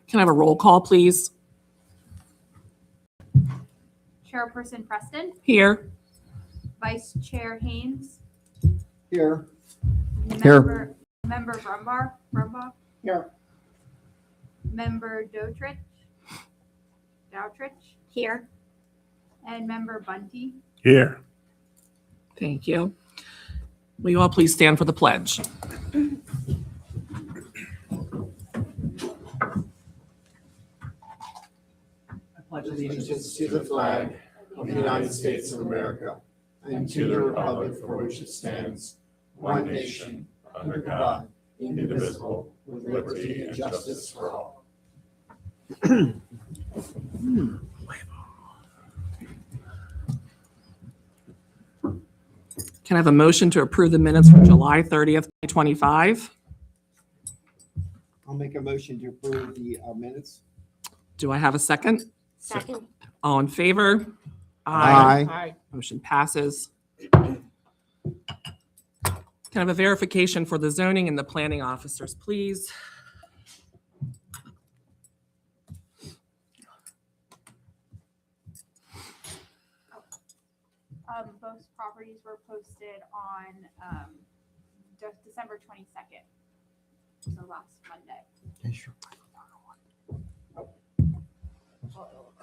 Can I have a roll call, please? Chairperson Preston, Here. Vice Chair Haynes, Here. Member Brumbaugh, Here. Member Doutrich, Here. and Member Bunty. Here. Thank you. Will you all please stand for the pledge? I pledge Allegiance to the flag of the United States of America and to the republic for which it stands, one nation, under God, indivisible, with liberty and justice for all. Can I have a motion to approve the minutes from July 30th, 2025? I'll make a motion to approve the minutes. Do I have a second? Second. All in favor? Aye. Motion passes. Can I have a verification for the zoning and the planning officers, please? Both properties were posted on December 22nd, so last Monday.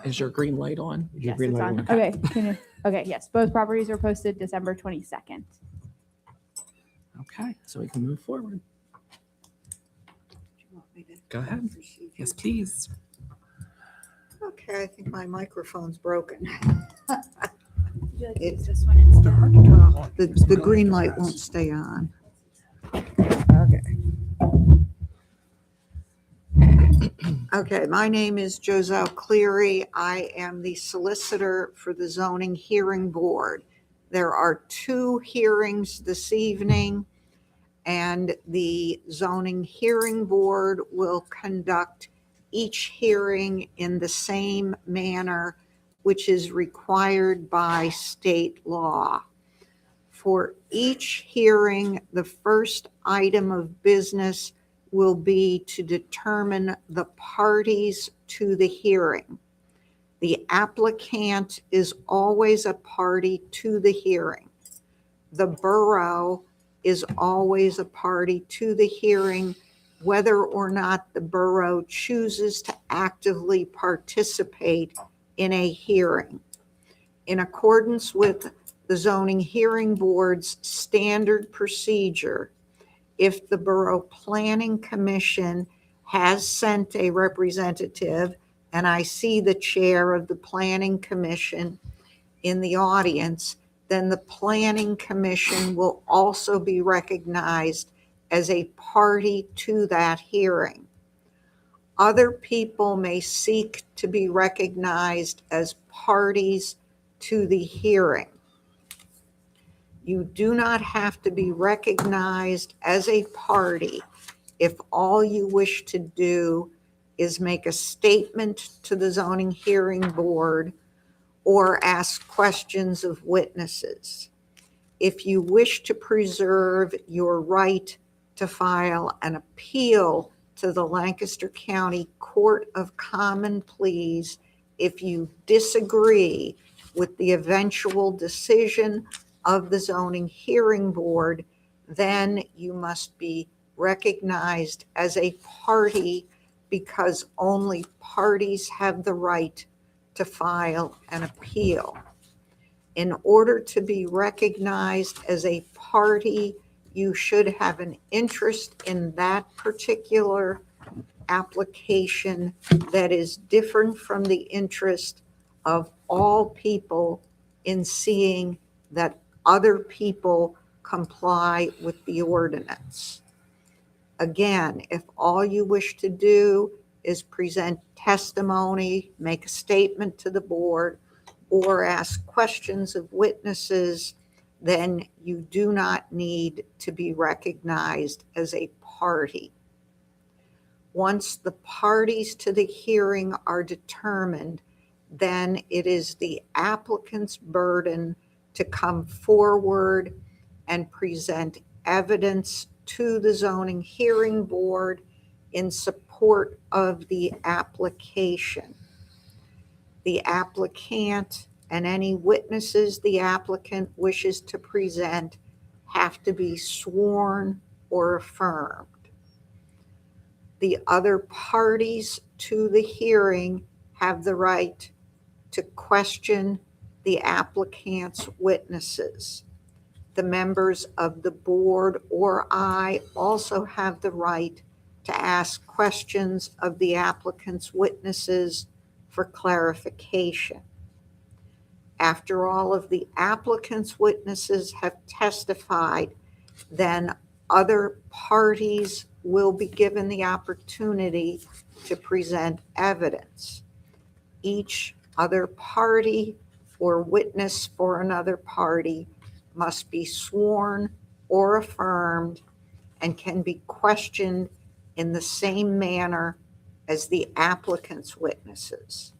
Is your green light on? Yes, it's on. Okay. Okay. Yes, both properties were posted December 22nd. Okay, so we can move forward. Go ahead. Yes, please. Okay, I think my microphone's broken. Would you like to use It's this one instead? The green light won't stay on. Okay, my name is Joselle Cleary. I am the solicitor for the Zoning Hearing Board. There are 2 hearings this evening, and the Zoning Hearing Board will conduct each hearing in the same manner which is required by state law. For each hearing, the first item of business will be to determine the parties to the hearing. The applicant is always a party to the hearing. The borough is always a party to the hearing, whether or not the borough chooses to actively participate in a hearing. In accordance with the Zoning Hearing Board's standard procedure, if the Borough Planning Commission has sent a representative, and I see the chair of the Planning Commission in the audience, then the Planning Commission will also be recognized as a party to that hearing. Other people may seek to be recognized as parties to the hearing. You do not have to be recognized as a party if all you wish to do is make a statement to the Zoning Hearing Board or ask questions of witnesses. If you wish to preserve your right to file an appeal to the Lancaster County Court of Common Pleas, if you disagree with the eventual decision of the Zoning Hearing Board, then you must be recognized as a party, because only parties have the right to file an appeal. In order to be recognized as a party, you should have an interest in that particular application that is different from the interest of all people in seeing that other people comply with the ordinance. Again, if all you wish to do is present testimony, make a statement to the board, or ask questions of witnesses, then you do not need to be recognized as a party. Once the parties to the hearing are determined, then it is the applicant's burden to come forward and present evidence to the Zoning Hearing Board in support report of the application. The applicant and any witnesses the applicant wishes to present have to be sworn or affirmed. The other parties to the hearing have the right to question the applicant's witnesses. The members of the board or I also have the right to ask questions of the applicant's witnesses for clarification. After all of the applicant's witnesses have testified, then other parties will be given the opportunity to present evidence. Each other party or witness for another party must be sworn or affirmed and can be questioned in the same manner as the applicant's witnesses.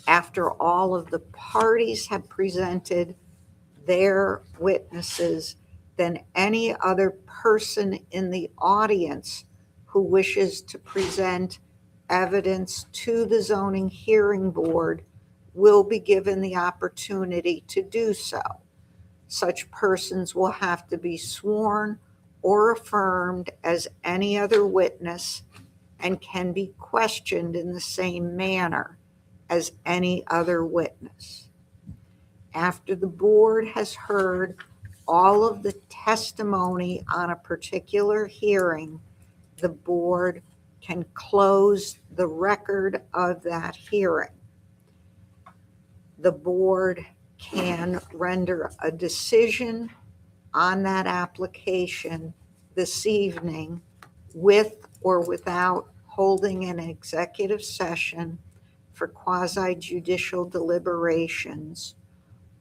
After all of the parties have presented their witnesses, then any other person in the audience who wishes to present evidence to the zoning hearing board will be given the opportunity to do so. Such persons will have to be sworn or affirmed as any other witness and can be questioned in the same manner as any other witness. After the board has heard all of the testimony on a particular hearing, the board can close the record of that hearing. The board can render a decision on that application this evening with or without holding an executive session for quasi-judicial deliberations,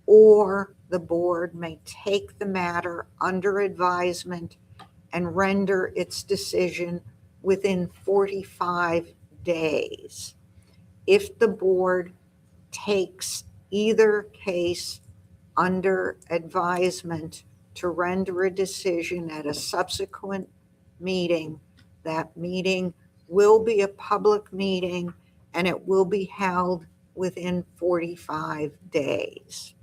or the board may take the matter under advisement and render its decision within 45 days. If the board takes either case under advisement to render a decision at a subsequent meeting, that meeting will be a public meeting and it will be held within 45 days.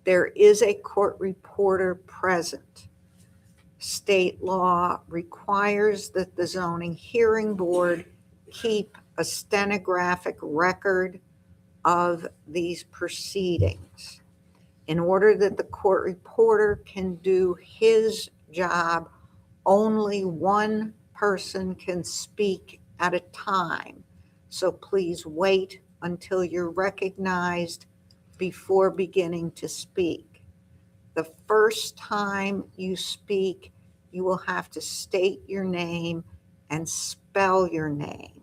There is a court reporter present. State law requires that the zoning hearing board keep a stenographic record of these proceedings. In order that the court reporter can do his job, only one person can speak at a time. So please wait until you're recognized before beginning to speak. The first time you speak, you will have to state your name and spell your name.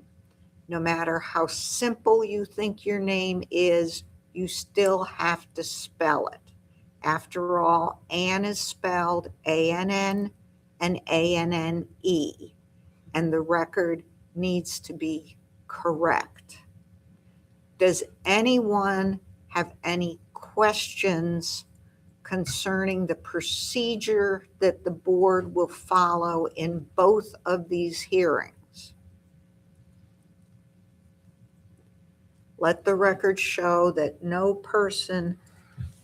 No matter how simple you think your name is, you still have to spell it. After all, Ann is spelled A-N-N and A-N-N-E, and the record needs to be correct. Does anyone have any questions concerning the procedure that the board will follow in both of these hearings? Let the record show that no person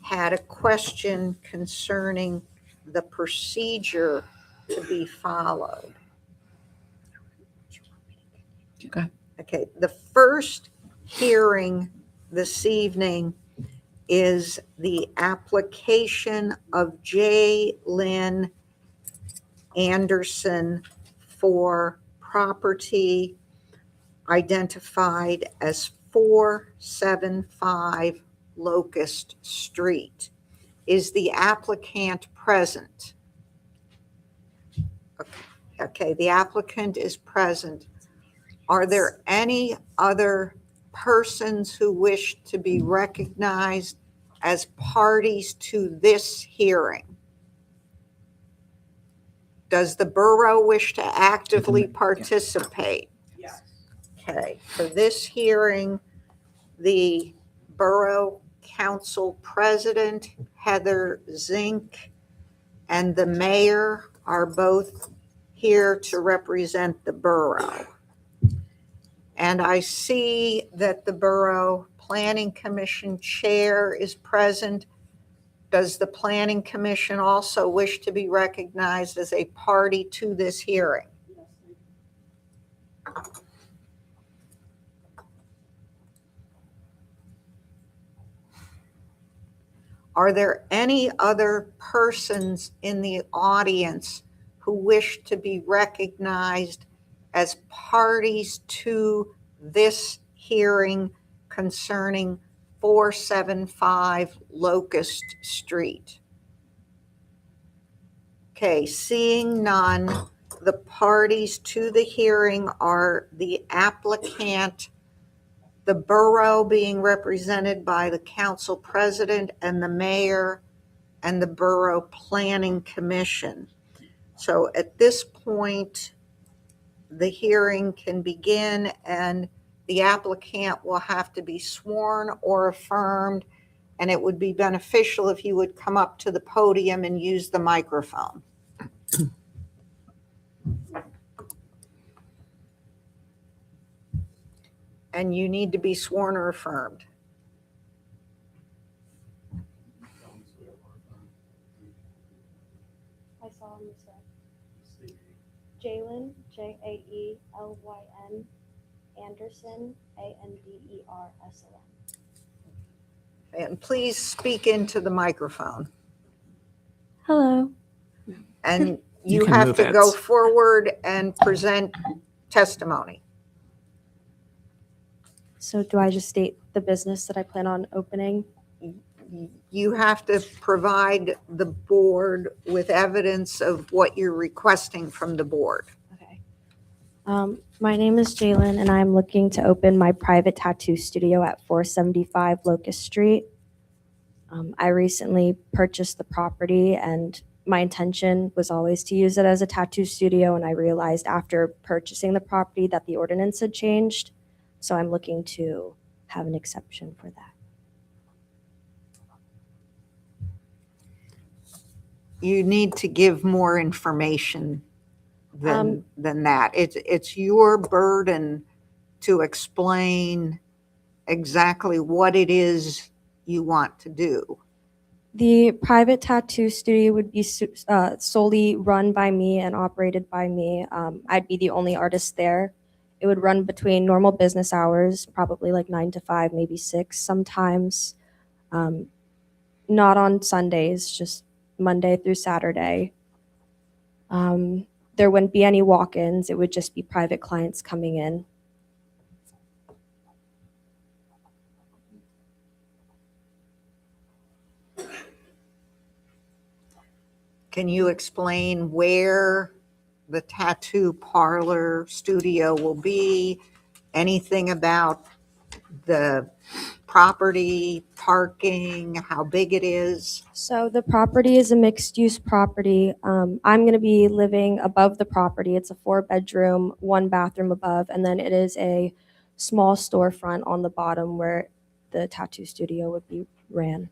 had a question concerning the procedure to be followed. Okay. Okay, the first hearing this evening is the application of J. Lynn Anderson for property identified as 475 Locust Street. Is the applicant present? Okay, the applicant is present. Are there any other persons who wish to be recognized as parties to this hearing? Does the borough wish to actively participate? Yes. Okay, for this hearing, the Borough Council President, Heather Zink, and the mayor are both here to represent the borough. And I see that the Borough Planning Commission Chair is present. Does the Planning Commission also wish to be recognized as a party to this hearing? Are there any other persons in the audience who wish to be recognized as parties to this hearing concerning 475 Locust Street? Okay, seeing none, the parties to the hearing are the applicant, the borough being represented by the council president and the mayor, and the Borough Planning Commission. So at this point, the hearing can begin, and the applicant will have to be sworn or affirmed, and it would be beneficial if you would come up to the podium and use the microphone. And you need to be sworn or affirmed. I solemnly swear. Jalen, Jaelyn, Anderson, Anderson. And please speak into the microphone. Hello. And You you can have move to it. go forward and present testimony. So do I just state the business that I plan on opening? You have to provide the board with evidence of what you're requesting from the board. Okay. My name is Jalen, and I'm looking to open my private tattoo studio at 475 Locust Street. I recently purchased the property, and my intention was always to use it as a tattoo studio, and I realized after purchasing the property that the ordinance had changed, so I'm looking to have an exception for that. You need to give more information than that. It's your burden to explain exactly what it is you want to do. The private tattoo studio would be solely run by me and operated by me. I'd be the only artist there. It would run between normal business hours, probably like 9 to 5, maybe 6 sometimes. Not on Sundays, just Monday through Saturday. There wouldn't be any walk-ins. It would just be private clients coming in. Can you explain where the tattoo parlor studio will be? Anything about the property, parking, how big it is? So the property is a mixed-use property. I'm going to be living above the property. It's a 4-bedroom, 1-bathroom above, and then it is a small storefront on the bottom where the tattoo studio would be ran.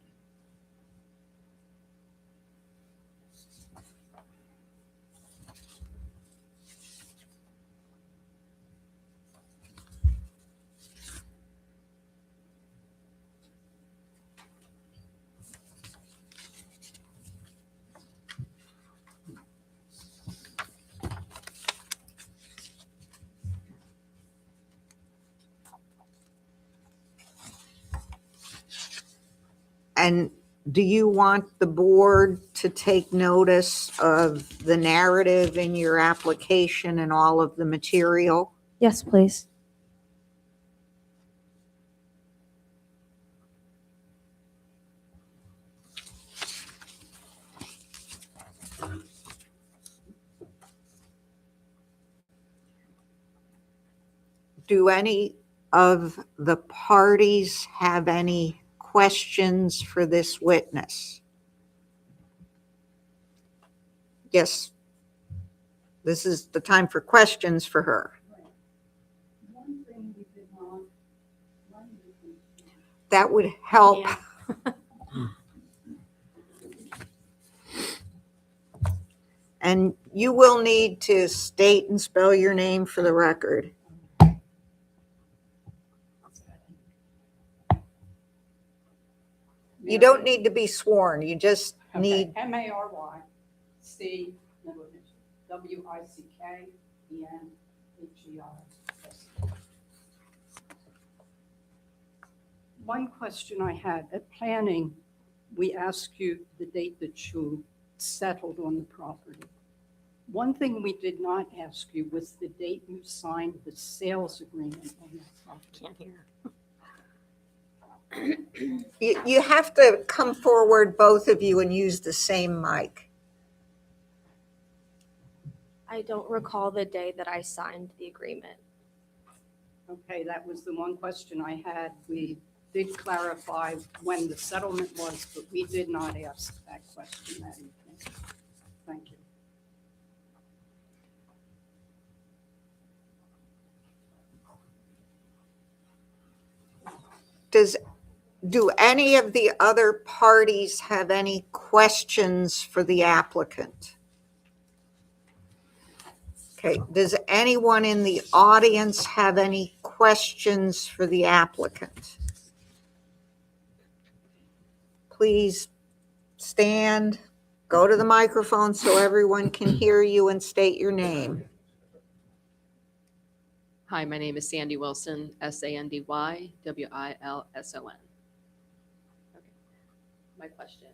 And do you want the board to take notice of the narrative in your application and all of the material? Yes, please. Do any of the parties have any questions for this witness? Yes. This is the time for questions for her. That would help. And You will need to state and spell your name for the record. You don't need to be sworn. You just need, Mary, middle initial, Wickenher. One question I had, at planning, we asked you the date that you settled on the property. One thing we did not ask you was the date you signed the sales agreement on that property. Can't hear. you have to come forward, both of you, and use the same mic. I don't recall the day that I signed the agreement. Okay, that was the one question I had. We did clarify when the settlement was, but we did not ask that question that evening. Thank you. Do any of the other parties have any questions for the applicant? Okay, does anyone in the audience have any questions for the applicant? Please stand, go to the microphone so everyone can hear you, and state your name. Hi, my name is Sandy Wilson, SandyWilson. Okay. My question,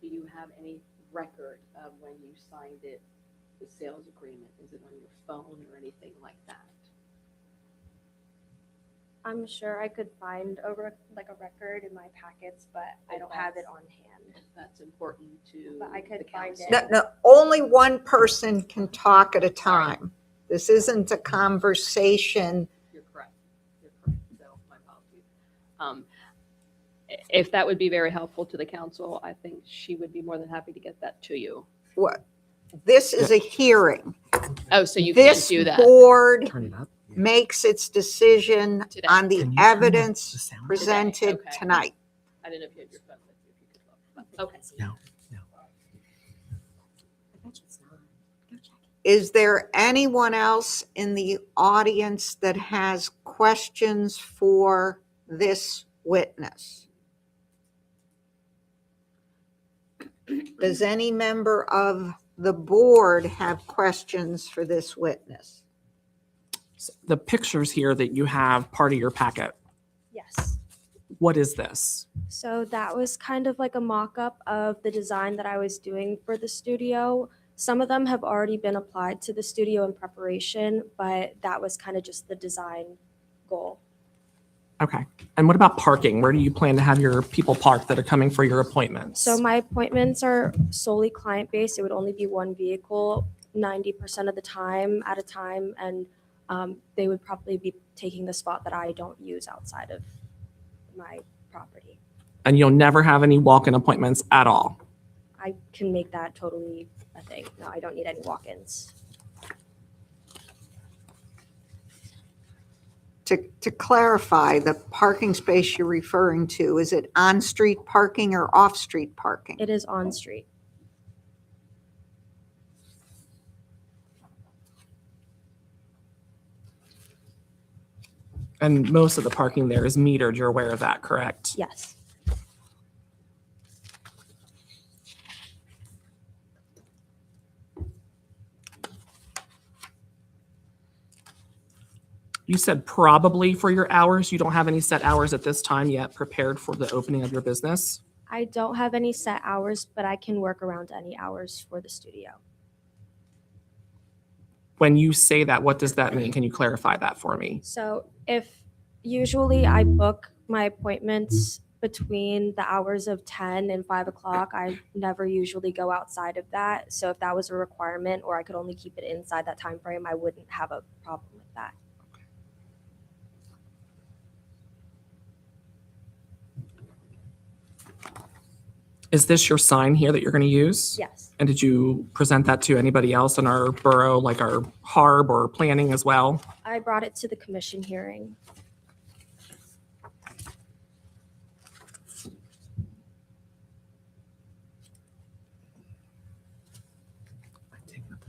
do you have any record of when you signed it, the sales agreement? Is it on your phone or anything like that? I'm sure I could find a record in my packets, but I don't have it on hand. That's important to But I could the find council. it. No, only one person can talk at a time. This isn't a conversation. You're correct. You're correct. So my apologies. If that would be very helpful to the council, I think she would be more than happy to get that to you. What? This is a hearing. Oh, so you can't This do that. board Turn it up. makes its decision Today. on the Can you turn the evidence sound? presented Okay. tonight. I didn't know if you had your phone with you, if you could look. But- Okay. No. Is there anyone else in the audience that has questions for this witness? Does any member of the board have questions for this witness? The pictures here that you have part of your packet, Yes. what is this? So that was kind of like a mock-up of the design that I was doing for the studio. Some of them have already been applied to the studio in preparation, but that was kind of just the design goal. Okay. And what about parking? Where do you plan to have your people parked that are coming for your appointments? So my appointments are solely client-based. It would only be one vehicle 90% of the time at a time, and they would probably be taking the spot that I don't use outside of my property. And you'll never have any walk-in appointments at all? I can make that totally a thing. No, I don't need any walk-ins. To clarify, the parking space you're referring to, is it on-street parking or off-street parking? It is on-street. And most of the parking there is metered, you're aware of that, correct? Yes. You said probably for your hours. You don't have any set hours at this time yet prepared for the opening of your business? I don't have any set hours, but I can work around any hours for the studio. When you say that, what does that mean? Can you clarify that for me? So if usually I book my appointments between the hours of 10 and 5 o'clock, I never usually go outside of that. So if that was a requirement or I could only keep it inside that time frame, I wouldn't have a problem with that. Is this your sign here that you're going to use? Yes. And did you present that to anybody else in our borough, like our HARB or planning as well? I brought it to the commission hearing.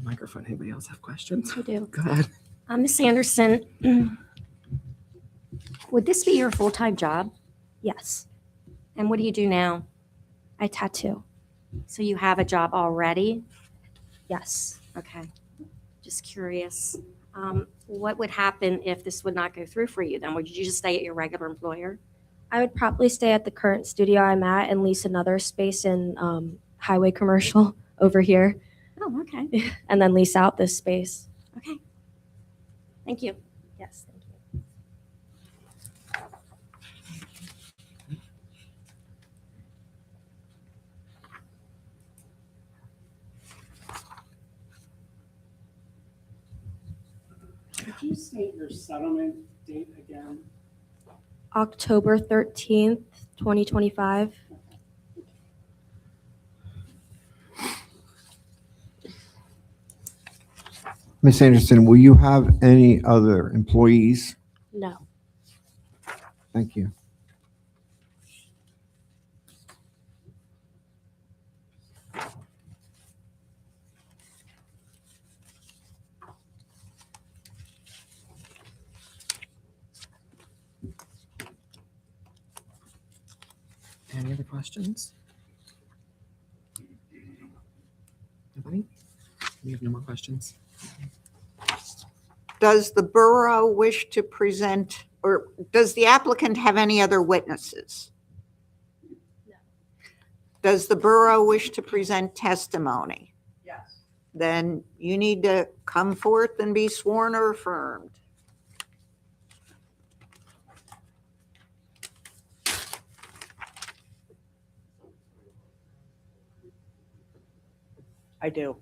Microphone. Anybody else have questions? I do. Go ahead. Ms. Anderson, would this be your full-time job? Yes, And what do you do now? I tattoo. So you have a job already? Yes. Okay. Just curious. What would happen if this would not go through for you then? Would you just stay at your regular employer? I would probably stay at the current studio I'm at and lease another space in Highway Commercial over here, Oh, okay. and then lease out this space. Okay. Thank you. Yes, thank you. Could you state your settlement date again? October 13th, 2025. Ms. Anderson, will you have any other employees? No. Thank you. Any other questions? Nobody? We have no more questions. Does the borough wish to present, or does the applicant have any other witnesses? No. Does the borough wish to present testimony? Yes. Then you need to come forth and be sworn or affirmed. I do.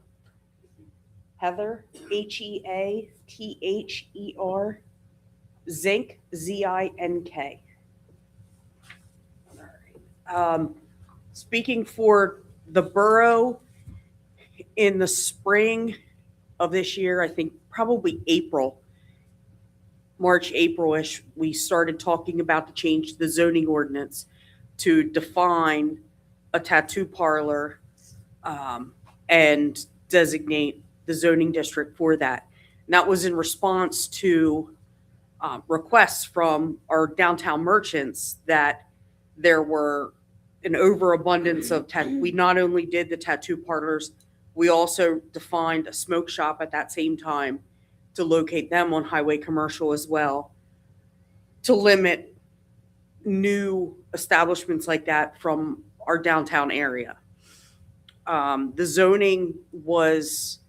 Heather, Heather, Zink, Zink. Speaking for the borough, in the spring of this year, I think probably March, April-ish, we started talking about to change the zoning ordinance to define a tattoo parlor and designate the zoning district for that. And that was in response to requests from our downtown merchants that there were an overabundance of we not only did the tattoo parlors, we also defined a smoke shop at that same time to locate them on Highway Commercial as well, to limit new establishments like that from our downtown area. The zoning was,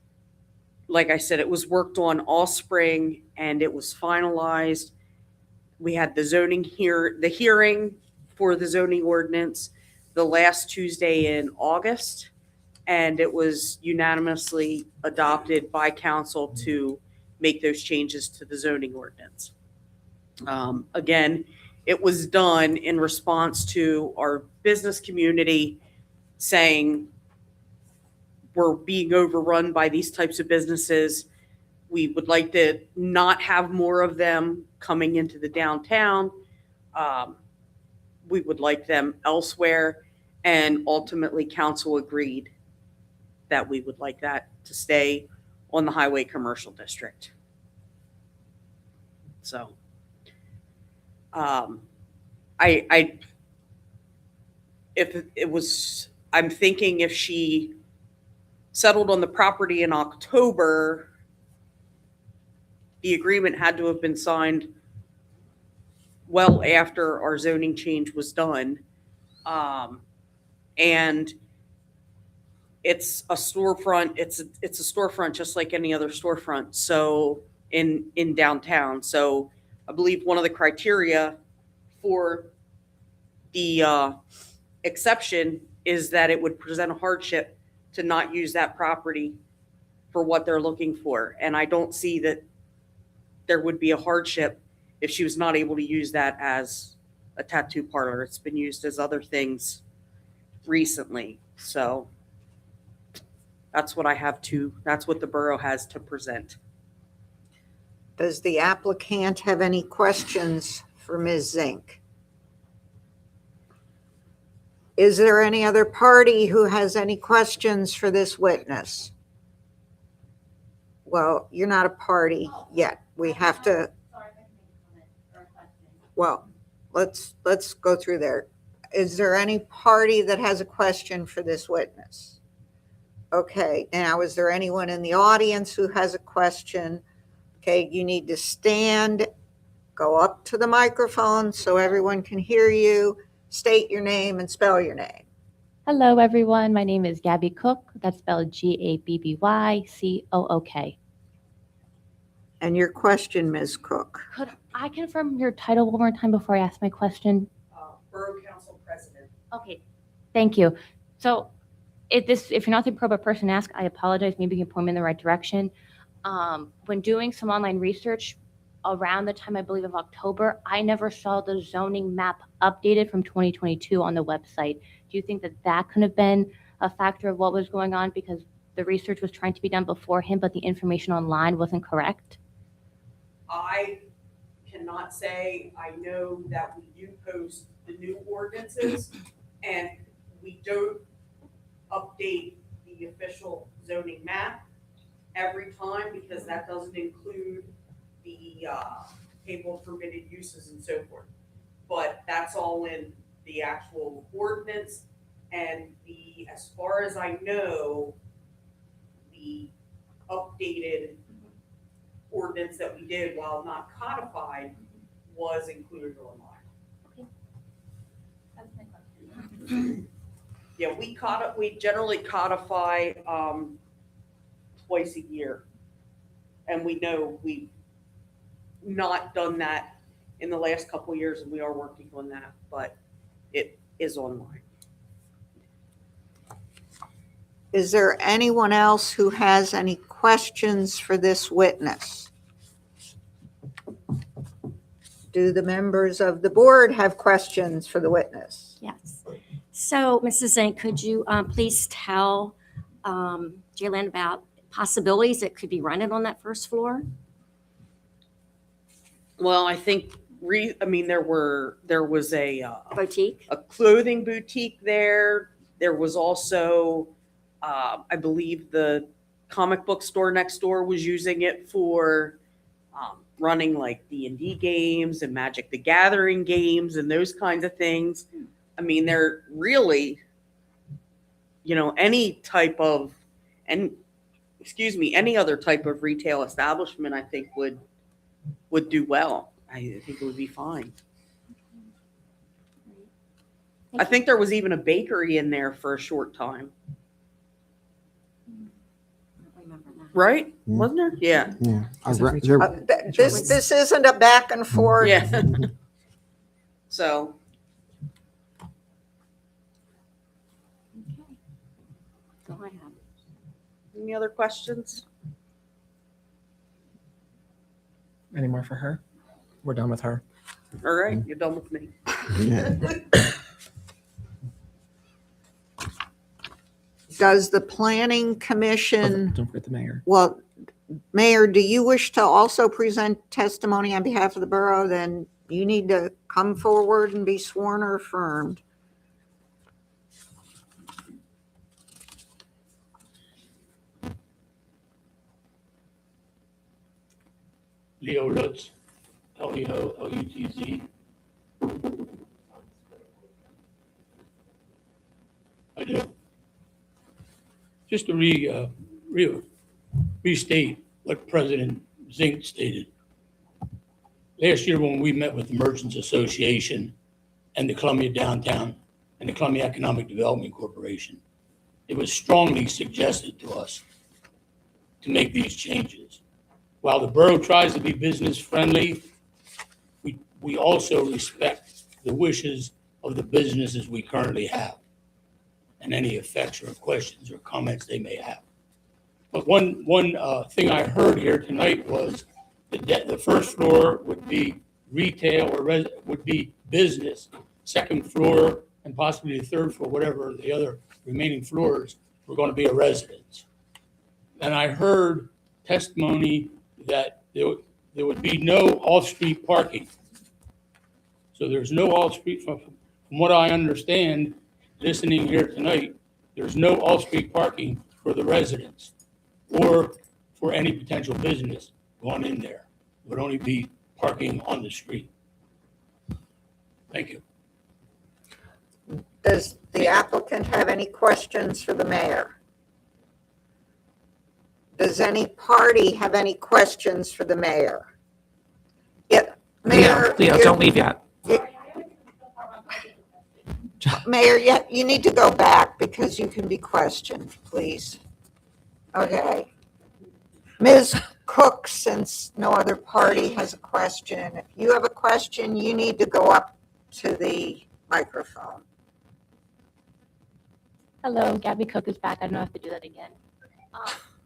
like I said, it was worked on all spring and it was finalized. We had the hearing for the zoning ordinance the last Tuesday in August, and it was unanimously adopted by council to make those changes to the zoning ordinance. Again, it was done in response to our business community saying we're being overrun by these types of businesses. We would like to not have more of them coming into the downtown. We would like them elsewhere. And ultimately, council agreed that we would like that to stay on the Highway Commercial District. So, I'm thinking if she settled on the property in October, the agreement had to have been signed well after our zoning change was done. And it's a storefront. It's a storefront just like any other storefront. So in downtown. So I believe one of the criteria for the exception is that it would present a hardship to not use that property for what they're looking for. And I don't see that there would be a hardship if she was not able to use that as a tattoo parlor. It's been used as other things recently. So that's what that's what the borough has to present. Does the applicant have any questions for Ms. Zink? Is there any other party who has any questions for this witness? Well, you're not a party yet. We have to, well, let's go through there. Is there any party that has a question for this witness? Okay, now is there anyone in the audience who has a question? Okay, you need to stand, go up to the microphone so everyone can hear you, state your name and spell your name. Hello, everyone. My name is Gabby Cook. That's spelled Gabbycook. And your question, Ms. Cook. Could I confirm your title one more time before I ask my question? Borough Council President. Okay, thank you. So if you're not the appropriate person to ask, I apologize. Maybe you can point me in the right direction. When doing some online research around the time, I believe, of October, I never saw the zoning map updated from 2022 on the website. Do you think that that could have been a factor of what was going on because the research was trying to be done beforehand, but the information online wasn't correct? I cannot say. I know that we do post the new ordinances and we don't update the official zoning map every time because that doesn't include the table of permitted uses and so forth. But that's all in the actual ordinance, and as far as I know, the updated ordinance that we did, while not codified, was included online. That's my question. Yeah, we generally codify twice a year, and we know we've not done that in the last couple of years, and we are working on that, but it is online. Is there anyone else who has any questions for this witness? Do the members of the board have questions for the witness? Yes. So, Mrs. Zink, could you please tell Jalen about possibilities that could be rented on that first floor? Well, I think there was a Boutique? clothing boutique there. There was also, I believe, the comic book store next door was using it for running like D&D games and Magic the Gathering games and those kinds of things. I mean, they're really, any other type of retail establishment, I think would do well. I think it would be fine. I think there was even a bakery in there for a short time, I don't remember that. right? Mm. Wasn't there? Yeah. Yeah. This isn't a back and forth. Yeah. So, That's all I have. any other questions? Any more for her? We're done with her. All right, you're done with me. Yeah. Does the planning commission, Don't forget the mayor. well, Mayor, do you wish to also present testimony on behalf of the borough? Then you need to come forward and be sworn or affirmed. Leo Lutz, Leo-Lutz. I do. Just to restate what President Zink stated. Last year when we met with the Merchants Association and the Columbia Downtown and the Columbia Economic Development Corporation, it was strongly suggested to us to make these changes. While the borough tries to be business friendly, we also respect the wishes of the businesses we currently have and any effects or questions or comments they may have. But one thing I heard here tonight was the first floor would be retail or would be business. Second floor and possibly the third floor, whatever the other remaining floors, were going to be a residence. And I heard testimony that there would be no off-street parking. So there's no off-street, from what I understand, listening here tonight, there's no off-street parking for the residents or for any potential business going in there. It would only be parking on the street. Thank you. Does the applicant have any questions for the mayor? Does any party have any questions for the mayor? Yeah, Mayor. Leo, don't leave yet. Mayor, you need to go back because you can be questioned, please. Okay. Ms. Cook, since no other party has a question, if you have a question, you need to go up to the microphone. Hello, Gabby Cook is back. I don't know if to do that again.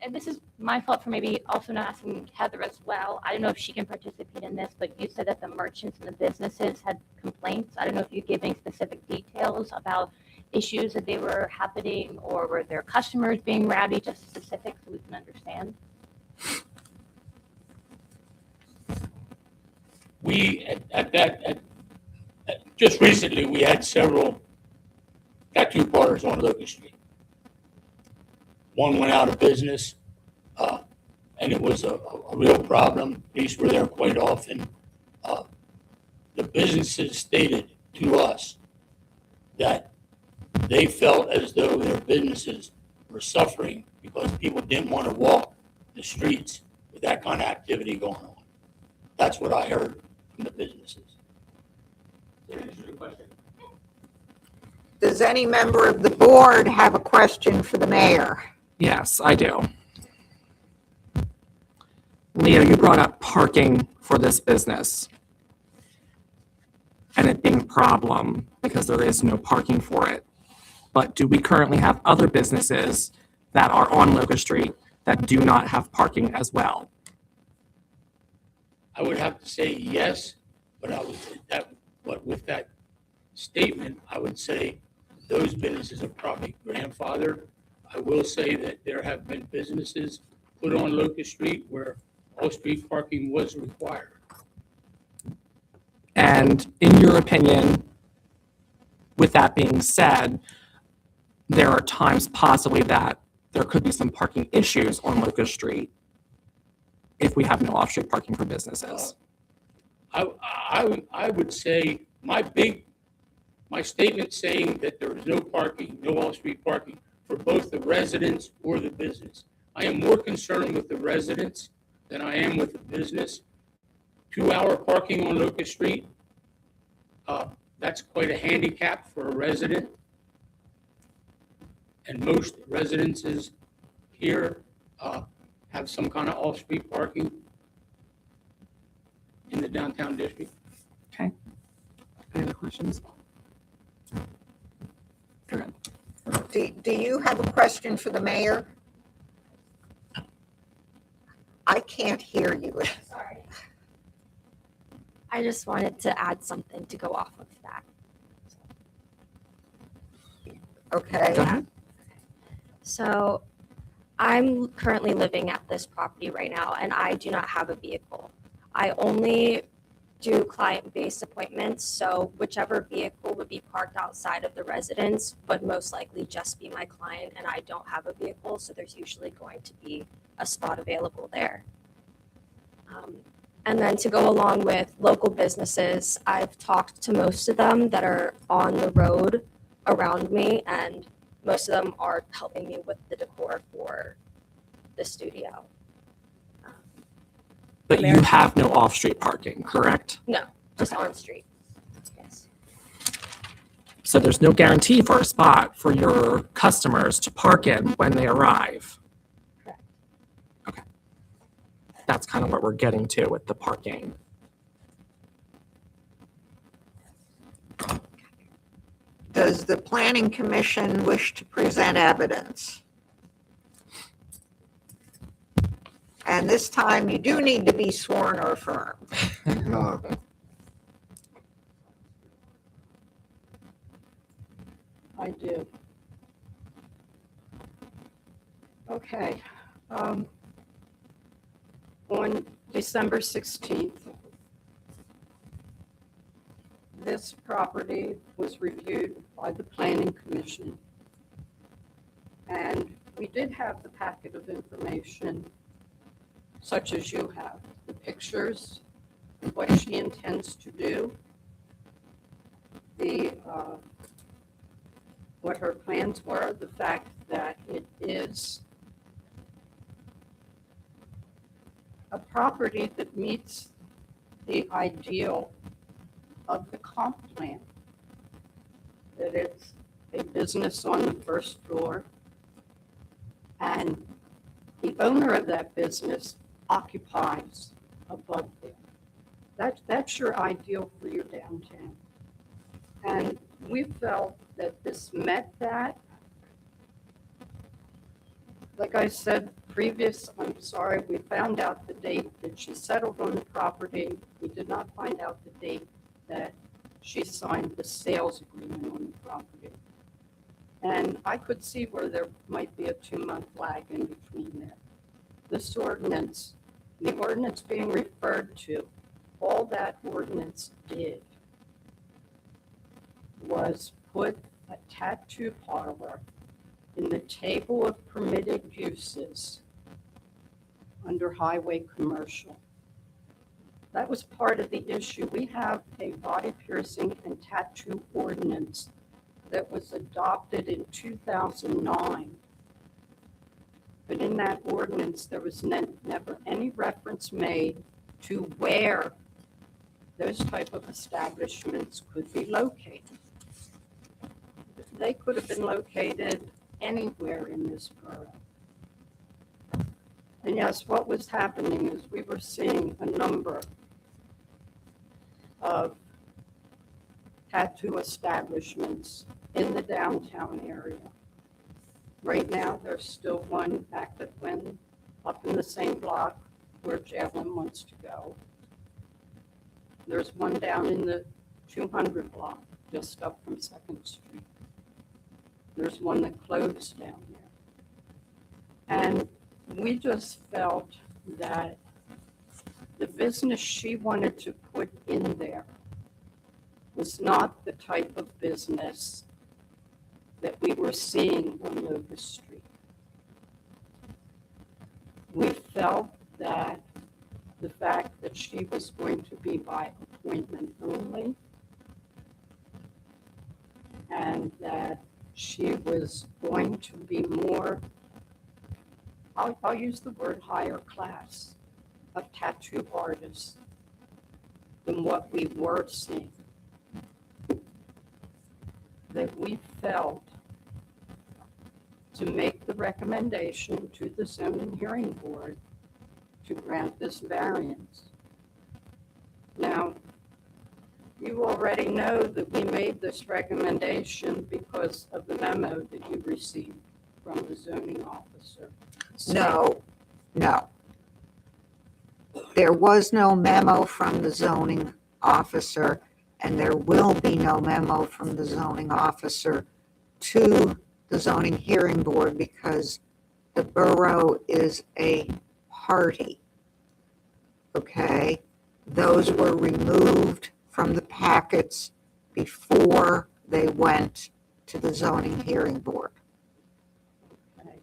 And this is my fault for maybe also not asking Heather as well. I don't know if she can participate in this, but you said that the merchants and the businesses had complaints. I don't know if you're giving specific details about issues that they were happening, or were their customers being rowdy, just specifics so we can understand. We, just recently, we had several tattoo parlors on Locust Street. One went out of business, and it was a real problem. Police were there quite often. The businesses stated to us that they felt as though their businesses were suffering because people didn't want to walk the streets with that kind of activity going on. That's what I heard from the businesses. Does that answer your question? Does any member of the board have a question for the mayor? Yes, I do. Leo, you brought up parking for this business and it being a problem because there is no parking for it. But do we currently have other businesses that are on Locust Street that do not have parking as well? I would have to say yes, but with that statement, I would say those businesses are probably grandfathered. I will say that there have been businesses put on Locust Street where off-street parking was required. And in your opinion, with that being said, there are times possibly that there could be some parking issues on Locust Street if we have no off-street parking for businesses. I would say my statement saying that there is no parking, no off-street parking for both the residents or the business. I am more concerned with the residents than I am with the business. 2-hour parking on Locust Street, that's quite a handicap for a resident. And most residences here have some kind of off-street parking in the downtown district. Okay. Any other questions? Go ahead. Do you have a question for the mayor? I can't hear you. Sorry. I just wanted to add something to go off of that. Okay. Go ahead. So I'm currently living at this property right now, and I do not have a vehicle. I only do client-based appointments, so whichever vehicle would be parked outside of the residence would most likely just be my client, and I don't have a vehicle, so there's usually going to be a spot available there. And then to go along with local businesses, I've talked to most of them that are on the road around me, and most of them are helping me with the decor for the studio. But you have no off-street parking, correct? No, just on street. Yes. So there's no guarantee for a spot for your customers to park in when they arrive. Correct. Okay. That's kind of what we're getting to with the parking. Does the planning commission wish to present evidence? And this time you do need to be sworn or affirmed. I do. Okay. On December 16th, this property was reviewed by the Planning Commission. And we did have the packet of information such as you have, the pictures, what she intends to do, what her plans were, the fact that it is a property that meets the ideal of the comp plan. That it's a business on the first floor, and the owner of that business occupies above there. That's your ideal for your downtown. And we felt that this met that. Like I said we found out the date that she settled on the property. We did not find out the date that she signed the sales agreement on the property. And I could see where there might be a 2-month lag in between there. This ordinance, the ordinance being referred to, all that ordinance did was put a tattoo parlor in the table of permitted uses under highway commercial. That was part of the issue. We have a body piercing and tattoo ordinance that was adopted in 2009. But in that ordinance, there was never any reference made to where those type of establishments could be located. They could have been located anywhere in this borough. And yes, what was happening is we were seeing a number of tattoo establishments in the downtown area. Right now, there's still one active one up in the same block where Javelin wants to go. There's one down in the 200 block, just up from 2nd Street. There's one that closed down there. And we just felt that the business she wanted to put in there was not the type of business that we were seeing on Locust Street. We felt that the fact that she was going to be by appointment only, and that she was going to be more, I'll use the word higher class of tattoo artists than what we were seeing. That we felt to make the recommendation to the zoning hearing board to grant this variance. Now, you already know that we made this recommendation because of the memo that you received from the zoning officer. No. There was no memo from the zoning officer, and there will be no memo from the zoning officer to the zoning hearing board because the borough is a party. Okay? Those were removed from the packets before they went to the zoning hearing board. Okay.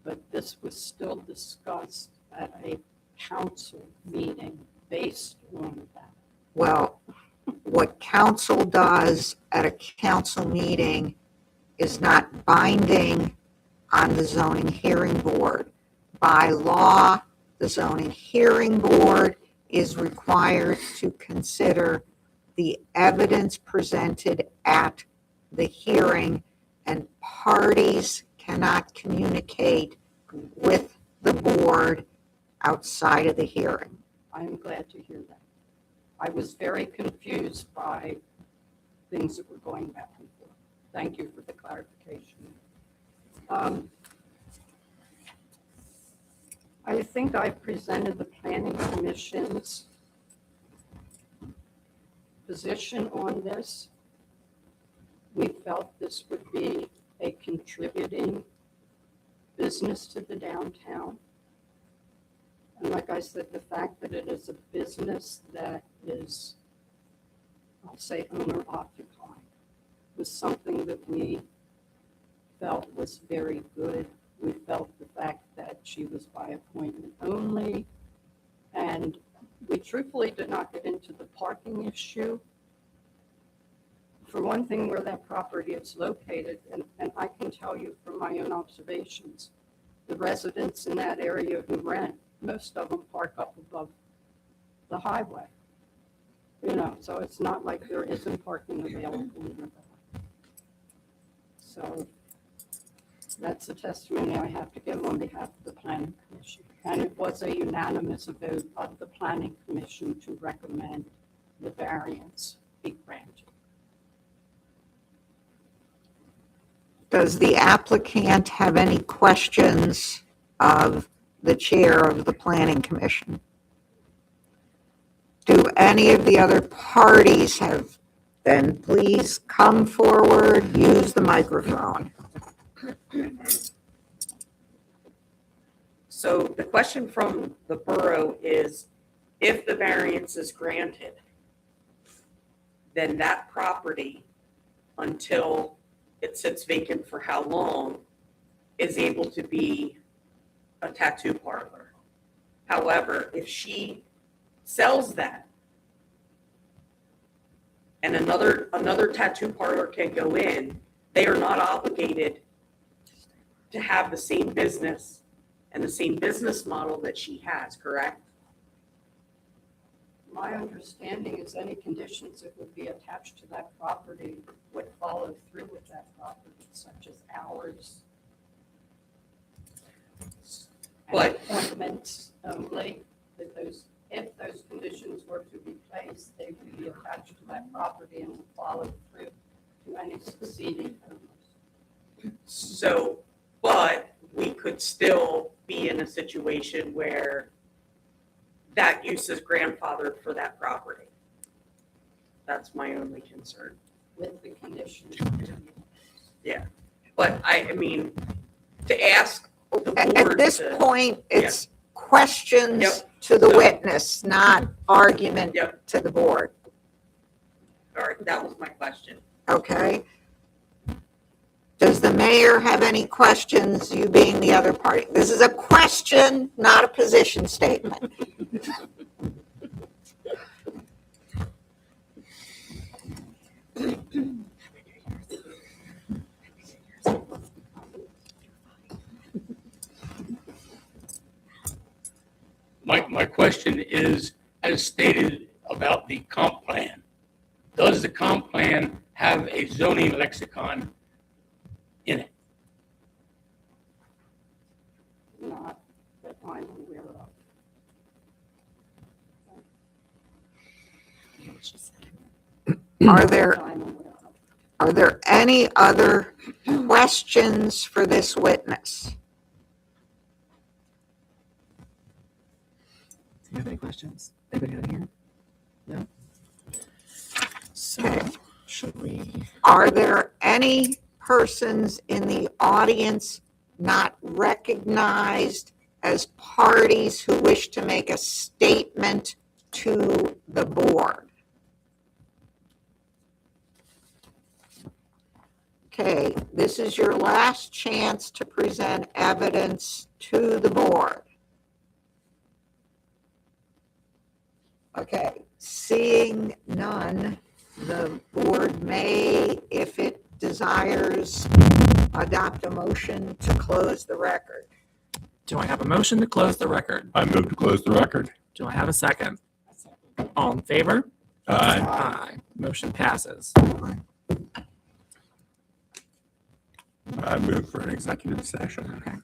But this was still discussed at a council meeting based on that. Well, what council does at a council meeting is not binding on the zoning hearing board. By law, the zoning hearing board is required to consider the evidence presented at the hearing, and parties cannot communicate with the board outside of the hearing. I am glad to hear that. I was very confused by things that were going back and forth. Thank you for the clarification. I think I presented the planning commission's position on this. We felt this would be a contributing business to the downtown. And like I said, the fact that it is a business that is, I'll say, owner occupied was something that we felt was very good We felt the fact that she was by appointment only. And we truthfully did not get into the parking issue. For one thing, where that property is located, and I can tell you from my own observations, the residents in that area who rent, most of them park up above the highway. You know, so it's not like there isn't parking available in the back. So that's a testimony I have to give on behalf of the planning commission. And it was a unanimous vote of the planning commission to recommend the variance be granted. Does the applicant have any questions of the chair of the planning commission? Do any of the other parties have, then please come forward, use the microphone. So the question from the borough is, if the variance is granted, then that property, until it sits vacant for how long, is able to be a tattoo parlor. However, if she sells that and another tattoo parlor can go in, they are not obligated to have the same business and the same business model that she has, correct? My understanding is any conditions that would be attached to that property would follow through with that property, such as hours. But- And appointments only, that those, if those conditions were to be placed, they would be attached to that property and would follow through to any succeeding owners. So, but we could still be in a situation where that use is grandfathered for that property. That's my only concern. With the conditions. But I mean, to ask the At board this to, point, it's questions Yep. to the So- witness, not argument Yep. to the board, all right, that was my question. okay? Does the mayor have any questions, you being the other party? This is a question, not a position statement. My question is, as stated about the comp plan, does the comp plan have a zoning lexicon in it? Not that I'm aware of. Are there, That I'm aware of. are there any other questions for this witness? Do you have any questions? Anybody out here? No? So, should we? Are there any persons in the audience not recognized as parties who wish to make a statement to the board? Okay, this is your last chance to present evidence to the board. Okay, seeing none, the board may, if it desires, adopt a motion to close the record. Do I have a motion to close the record? I move to close the record. Do I have a second? All in favor? Aye. Aye. Motion passes. I move for an executive session. Okay.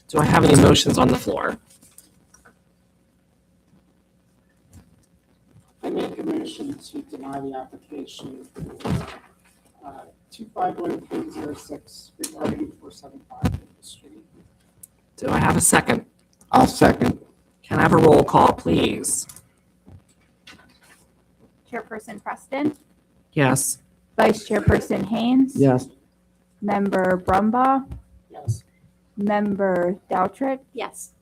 Do I have any motions on the floor? I make a motion to deny the application for 251306 regarding 475 Maple Street. Do I have a second? I'll second. Can I have a roll call, please? Chairperson Preston, Yes. Vice Chairperson Haynes. Yes. Member Brumbaugh, Yes. Member Doutrick, Yes.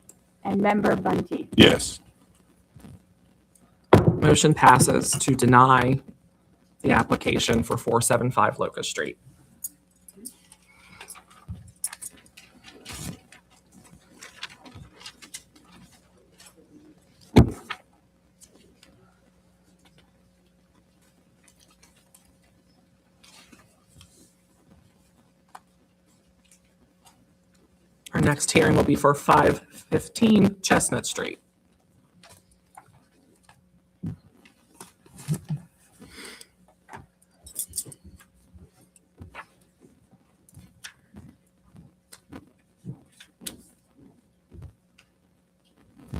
and Member Bunty. Yes. Motion passes to deny the application for 475 Locust Street. Our next hearing will be for 515 Chestnut Street.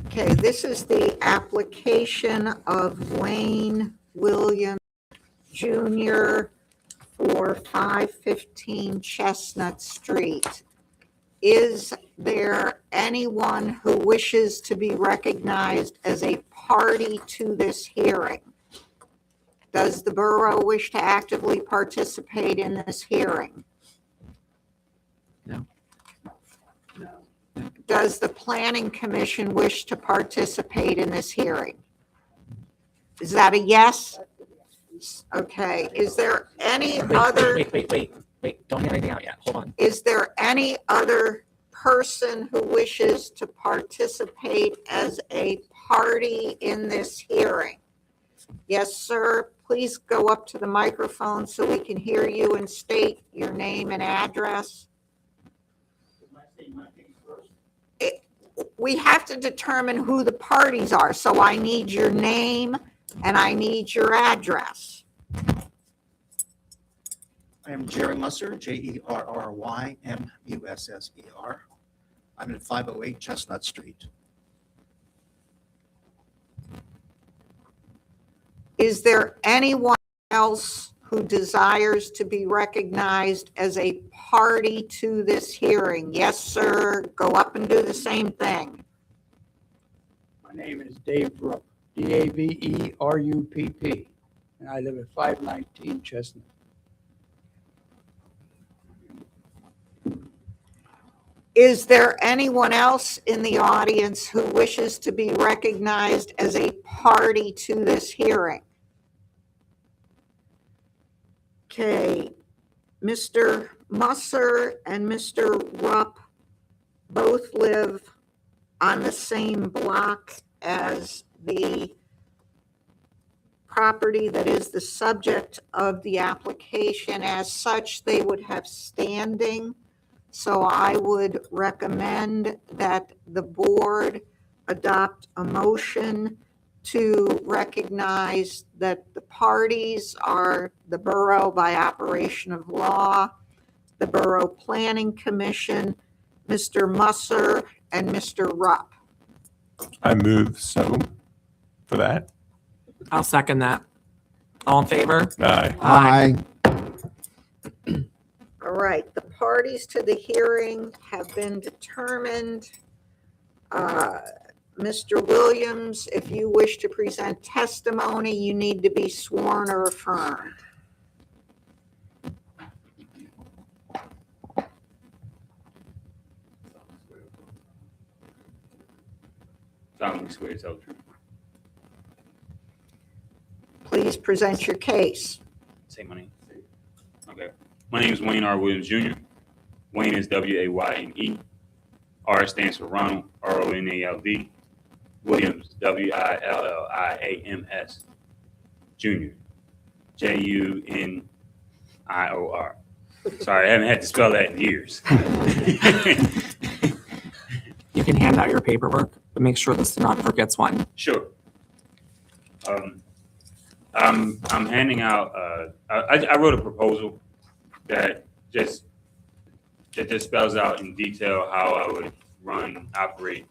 Okay, this is the application of Wayne Williams Jr. for 515 Chestnut Street. Is there anyone who wishes to be recognized as a party to this hearing? Does the borough wish to actively participate in this hearing? No. Does the planning commission wish to participate in this hearing? Is that a yes? Okay, is there any other, Wait, don't hear anything out yet. Hold on. is there any other person who wishes to participate as a party in this hearing? Yes, sir. Please go up to the microphone so we can hear you and state your name and address. We have to determine who the parties are, so I need your name and I need your address. I am Jerry Musser, Jerrymusser. I'm at 508 Chestnut Street. Is there anyone else who desires to be recognized as a party to this hearing? Yes, sir. Go up and do the same thing. My name is Dave Rupp, Daverupp, and I live at 519 Chestnut. Is there anyone else in the audience who wishes to be recognized as a party to this hearing? Okay, Mr. Musser and Mr. Rupp both live on the same block as the property that is the subject of the application. As such, they would have standing. So I would recommend that the board adopt a motion to recognize that the parties are the borough by operation of law, the Borough Planning Commission, Mr. Musser, and Mr. Rupp. I move so for that. I'll second that. All in favor? Aye. Aye. All right, the parties to the hearing have been determined. Mr. Williams, if you wish to present testimony, you need to be sworn or affirmed. Solemnly swear to tell the truth. Please present your case. Say my name. Okay. My name is Wayne R. Williams Jr. Wayne is W-A-Y-N-E. R stands for Ronald, R-O-N-A-L-D. Williams, W-I-L-L-I-A-M-S. Jr. J-U-N-I-O-R. Sorry, I haven't had to spell that in years. You can hand out your paperwork, but make sure the stenographer gets one. Sure. I'm handing out, I wrote a proposal that just spells out in detail how I would operate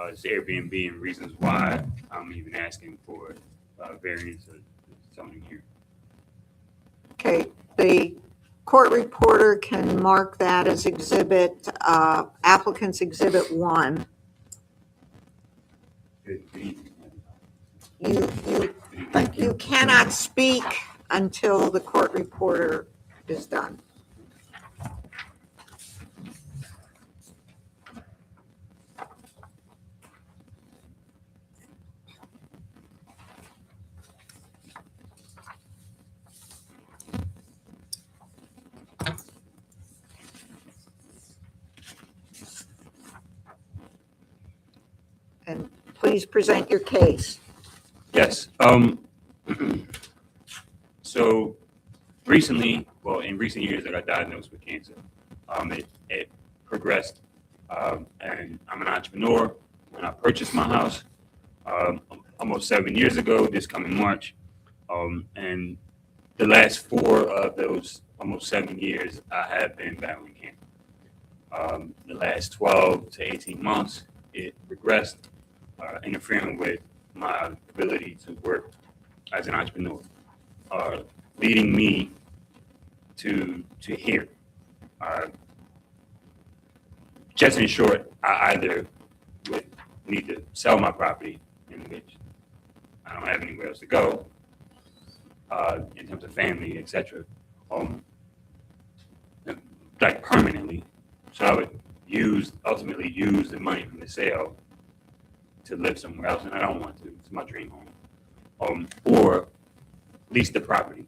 this Airbnb and reasons why I'm even asking for variance of zoning here. Okay, the court reporter can mark that as exhibit, applicant's exhibit 1. You cannot speak until the court reporter is done. And please present your case. Yes. So recently, well, in recent years, I got diagnosed with cancer. It progressed, and I'm an entrepreneur. When I purchased my house almost 7 years ago, this coming March, and the last 4 of those almost 7 years, I have been battling cancer. The last 12 to 18 months, it regressed, interfering with my ability to work as an entrepreneur, leading me to here. Just in short, I either would need to sell my property, in which I don't have anywhere else to go, in terms of family, etc., like permanently. So I would ultimately use the money from the sale to live somewhere else, and I don't want to. It's my dream home. Or lease the property.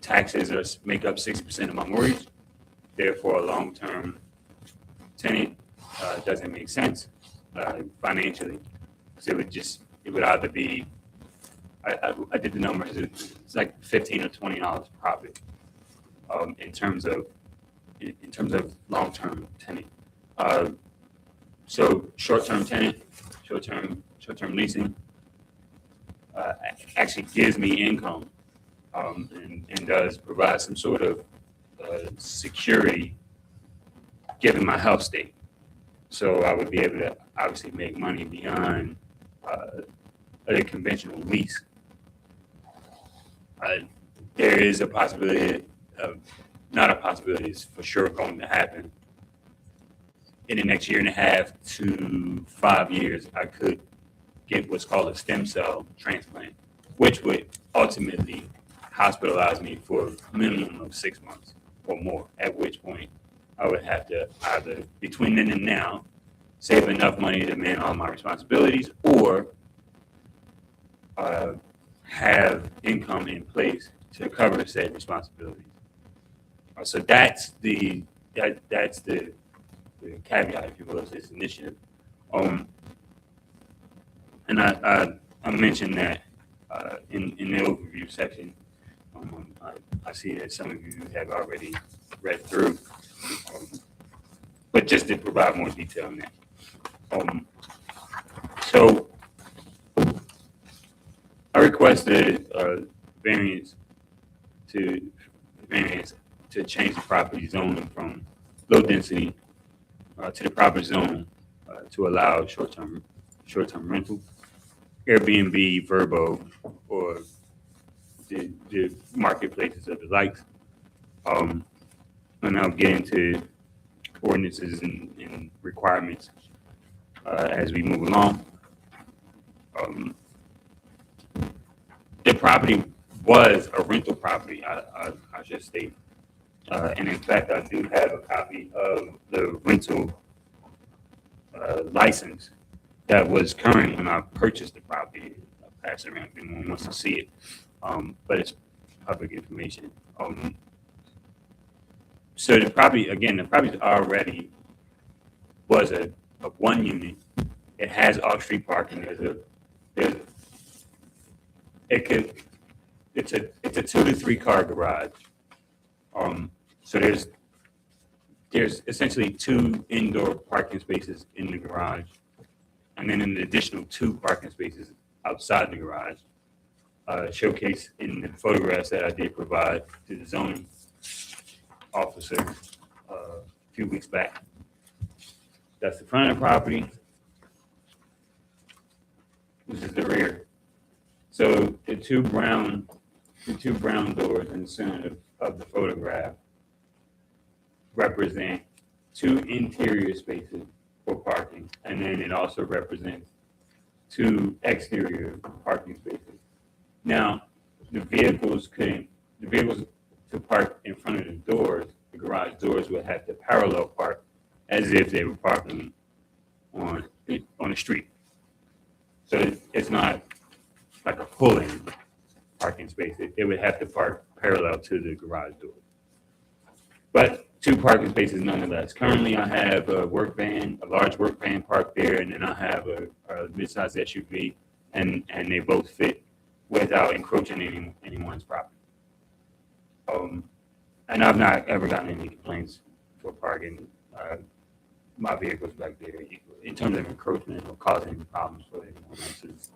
Taxes make up 60% of my mortgage. Therefore, a long-term tenant doesn't make sense financially. So it would either be, I did the numbers, it's like $15 or $20 profit in terms of long-term tenant. So short-term tenant, short-term leasing actually gives me income and does provide some sort of security given my health state. So I would be able to obviously make money beyond a conventional lease. There is a possibility not a possibility, it's for sure going to happen. In the next 1.5 to 5 years, I could get what's called a stem cell transplant, which would ultimately hospitalize me for a minimum of 6 months or more, at which point I would have to either, between then and now, save enough money to man all my responsibilities, or have income in place to cover said responsibilities. So that's the caveat, if you will, of this initiative. And I mentioned that in the overview section. I see that some of you have already read through, but just to provide more detail on that. So I requested variance to change the property zoning from low density to the proper zone to allow short-term rental, Airbnb, Vrbo, or the marketplaces of the likes. And I'll get into ordinances and requirements as we move along. The property was a rental property, I should state. And in fact, I do have a copy of the rental license that was current when I purchased the property. I'll pass it around if anyone wants to see it. But it's public information. So the property already was a 1 unit. It has off-street parking. It's a 2 to 3 car garage. So there's essentially 2 indoor parking spaces in the garage, and then an additional 2 parking spaces outside the garage. showcased in the photographs that I did provide to the zoning officer a few weeks back. That's the front of the property. This is the rear. So the two brown doors in the center of the photograph represent two interior spaces for parking, and then it also represents two exterior parking spaces. Now, the vehicles to park in front of the doors, the garage doors would have to parallel park as if they were parking on the street. So it's not like a pull-in parking space. It would have to park parallel to the garage door. But two parking spaces nonetheless. Currently, I have a large work van parked there, and then I have a mid-size SUV, and they both fit without encroaching anyone's property. And I've not ever gotten any complaints for parking my vehicles back there in terms of encroachment or causing any problems for anyone else's.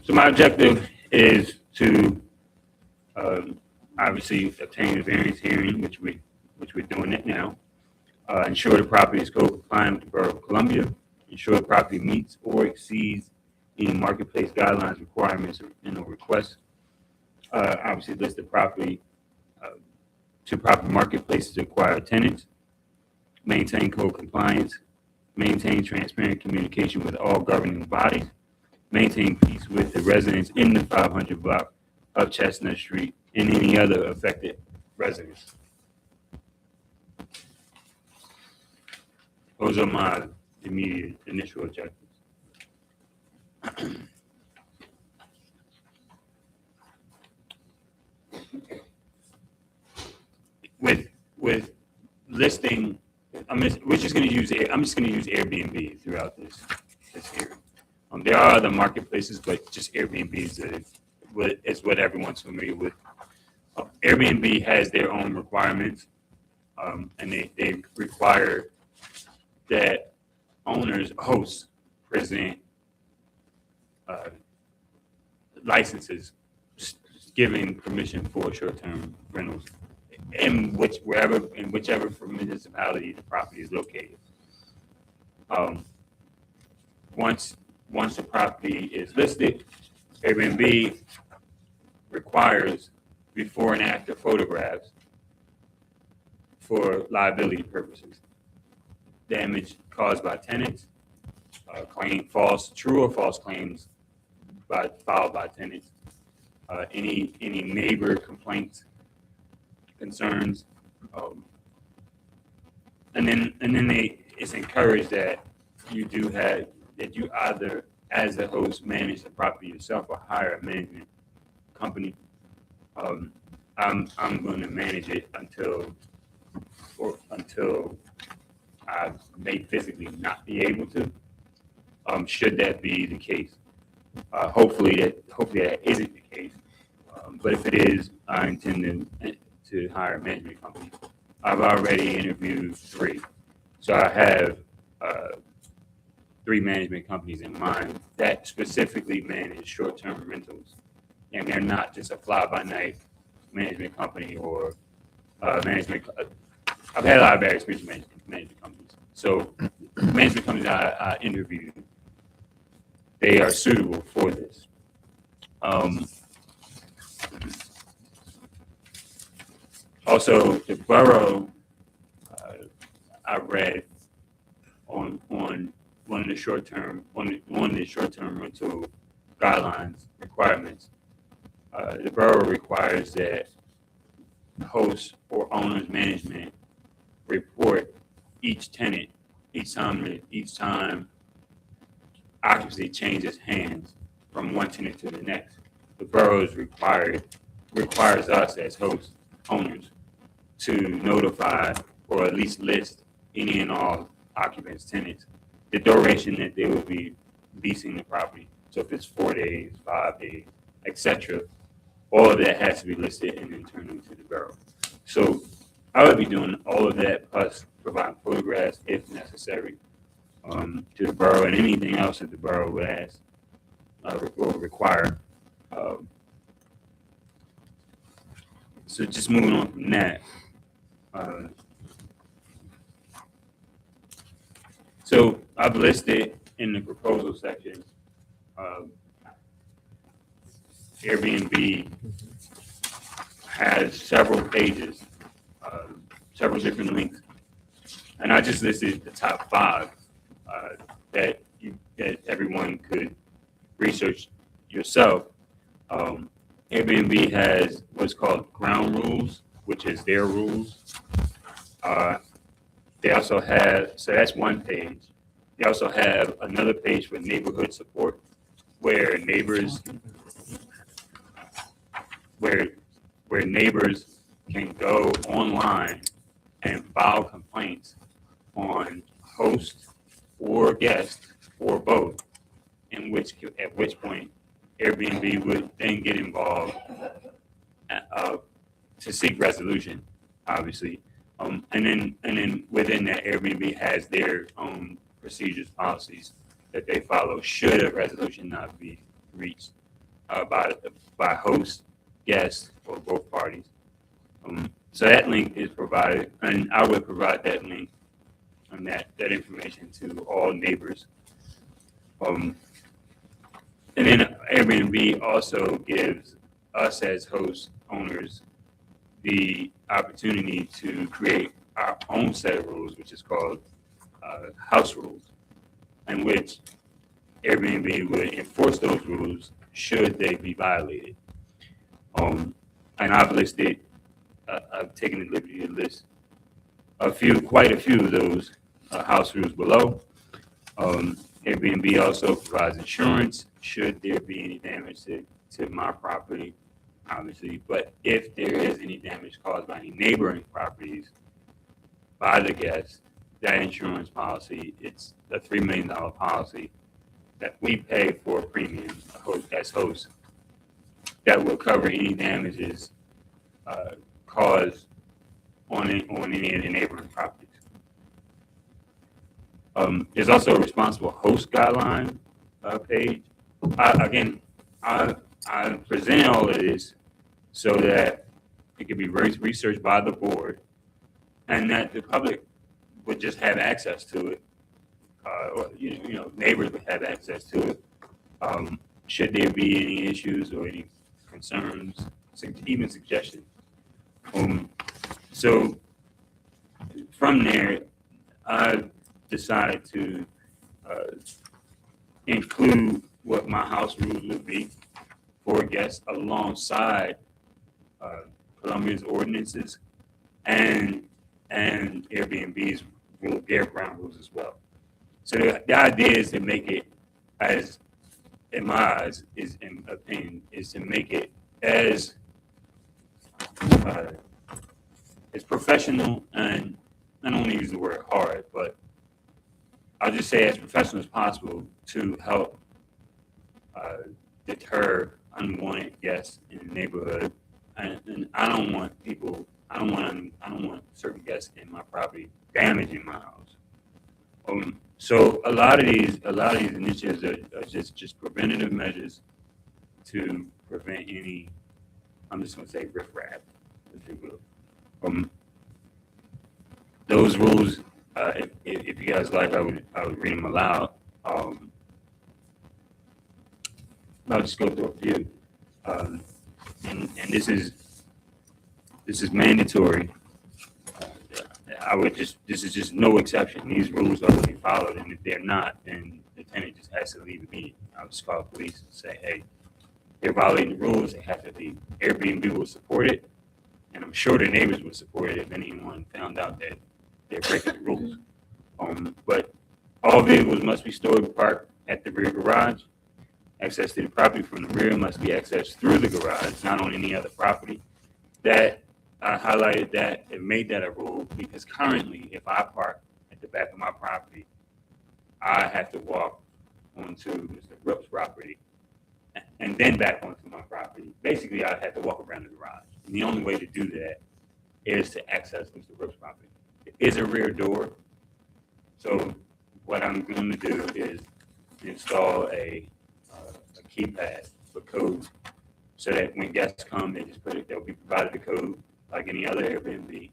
So my objective is to obviously obtain a variance hearing, which we're doing it now. Ensure the property is code compliant with the Borough of Columbia. Ensure the property meets or exceeds any marketplace guidelines, requirements, and or requests. Obviously list the property to proper marketplaces to acquire tenants. Maintain code compliance. Maintain transparent communication with all governing bodies. Maintain peace with the residents in the 500 block of Chestnut Street and any other affected residents. Those are my immediate initial objectives. With listing, I'm just going to use Airbnb throughout this hearing. There are other marketplaces, but just Airbnb is what everyone's familiar with. Airbnb has their own requirements, and they require that hosts present licenses giving permission for short-term rentals in whichever municipality the property is located. Once the property is listed, Airbnb requires before and after photographs for liability purposes. Damage caused by tenants, true or false claims filed by tenants, any neighbor complaints, concerns, and then it's encouraged that you either as a host manage the property yourself or hire a management company. I'm going to manage it until I may physically not be able to. Should that be the case, hopefully that isn't the case. But if it is, I intend to hire a management company. I've already interviewed 3, so I have 3 management companies in mind that specifically manage short-term rentals, and they're not just a fly-by-night management company or management. I've had a lot of bad experience with management companies. So management companies I interviewed, they are suitable for this. Also, the borough, I read on one of the short-term rental guidelines requirements. The borough requires that hosts or owners management report each tenant each time occupancy changes hands from one tenant to the next. The borough requires us as host owners to notify or at least list any and all occupants, tenants, the duration that they will be leasing the property. So if it's 4 days, 5 days, etc., all of that has to be listed and then turned into the borough. So I would be doing all of that plus providing photographs if necessary to the borough and anything else that the borough would ask will require. So just moving on from that. So I've listed in the proposal section, Airbnb has several pages, several different links. And I just listed the top 5 that everyone could research yourself. Airbnb has what's called ground rules, which is their rules. They also have, so that's one page. They also have another page for neighborhood support, where neighbors can go online and file complaints on host or guest or both, at which point Airbnb would then get involved to seek resolution, obviously. And then within that, Airbnb has their own procedures, policies that they follow should a resolution not be reached by host, guest, or both parties. So that link is provided, and I would provide that link and that information to all neighbors. And then Airbnb also gives us as host owners the opportunity to create our own set of rules, which is called house rules, in which Airbnb would enforce those rules should they be violated. And I've listed, I've taken the liberty to list quite a few of those house rules below. Airbnb also provides insurance should there be any damage to my property, obviously. But if there is any damage caused by any neighboring properties by the guest, that insurance policy, it's a $3 million policy that we pay for a premium as host that will cover any damages caused on any of the neighboring properties. There's also a responsible host guideline page. I present all of this so that it can be researched by the board and that the public would just have access to it. Or neighbors would have access to it. Should there be any issues or any concerns, even suggestions. So from there, I decided to include what my house rules would be for guests alongside Columbia's ordinances and Airbnb's their ground rules as well. So the idea is to make it as, in my eyes, is to make it as professional, and I don't want to use the word hard, but I'll just say as professional as possible to help deter unwanted guests in the neighborhood. And I don't want certain guests in my property damaging my house. So a lot of these initiatives are just preventative measures to prevent any, I'm just going to say riffraff, if you will. Those rules, if you guys like, I would read them aloud. I'll just go through a few. And this is mandatory. This is just no exception. These rules are to be followed, and if they're not, then the tenant just has to leave the meeting. I'll just call the police and say, hey, they're violating the rules. They have to leave. Airbnb will support it, and I'm sure the neighbors would support it if anyone found out that they're breaking the rules. But all vehicles must be stored and parked at the rear garage. Access to the property from the rear must be accessed through the garage, not on any other property. That I highlighted that and made that a rule because currently, if I park at the back of my property, I have to walk onto Mr. Brooks' property and then back onto my property. Basically, I have to walk around the garage. And the only way to do that is to access Mr. Brooks' property. It is a rear door. So what I'm going to do is install a keypad for codes, so that when guests come, they just put it, they'll be provided a code like any other Airbnb.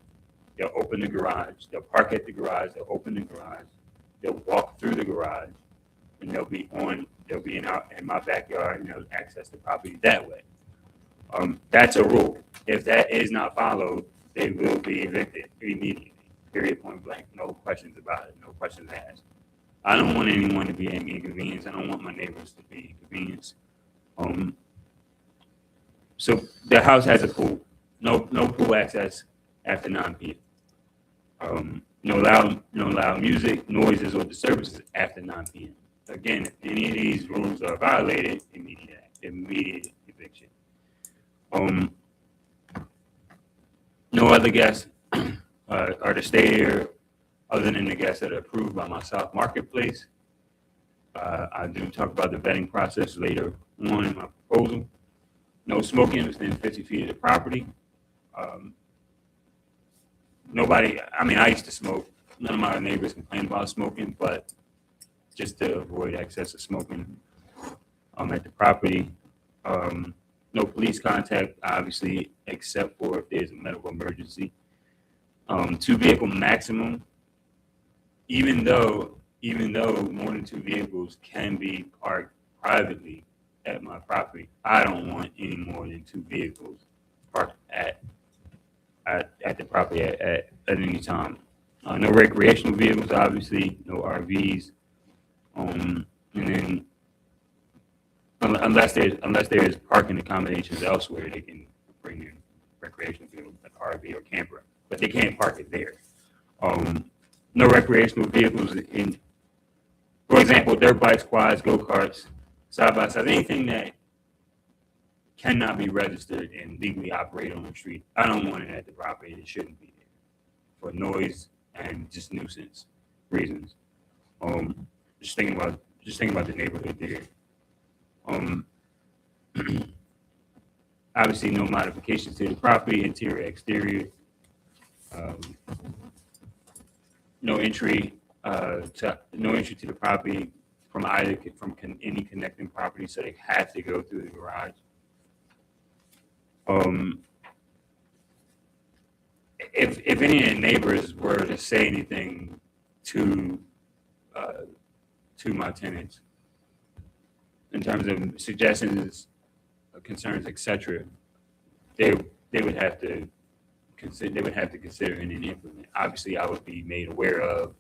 They'll open the garage, they'll park at the garage, they'll open the garage, they'll walk through the garage, and they'll be in my backyard, and they'll access the property that way. That's a rule. If that is not followed, they will be evicted immediately, period, point blank. No questions about it, no questions asked. I don't want anyone to be any inconvenience. I don't want my neighbors to be inconvenienced. So the house has a pool. No pool access after 9 p.m. No loud music, noises, or disturbances after 9 p.m. Again, if any of these rules are violated, immediate eviction. No other guests are to stay here other than the guests that are approved by my South Marketplace. I do talk about the vetting process later on in my proposal. No smoking within 50 feet of the property. I used to smoke. None of my neighbors complained about smoking, but just to avoid excess of smoking at the property. No police contact, obviously, except for if there's a medical emergency. 2 vehicle maximum, even though more than 2 vehicles can be parked privately at my property, I don't want any more than 2 vehicles parked at the property at any time. No recreational vehicles, obviously, no RVs, and then unless there's parking accommodations elsewhere, they can bring in recreational vehicles like RV or camper, but they can't park it there. No recreational vehicles for example, dirt bikes, quads, go-karts, side-by-side, anything that cannot be registered and legally operate on the street. I don't want it at the property. It shouldn't be there for noise and just nuisance reasons. Just thinking about the neighborhood there. Obviously, no modifications to the property, interior, exterior. No entry to the property from any connecting property, so they have to go through the garage. If any of the neighbors were to say anything to my tenants in terms of suggestions, concerns, etc., they would have to consider and then implement. Obviously, I would be made aware of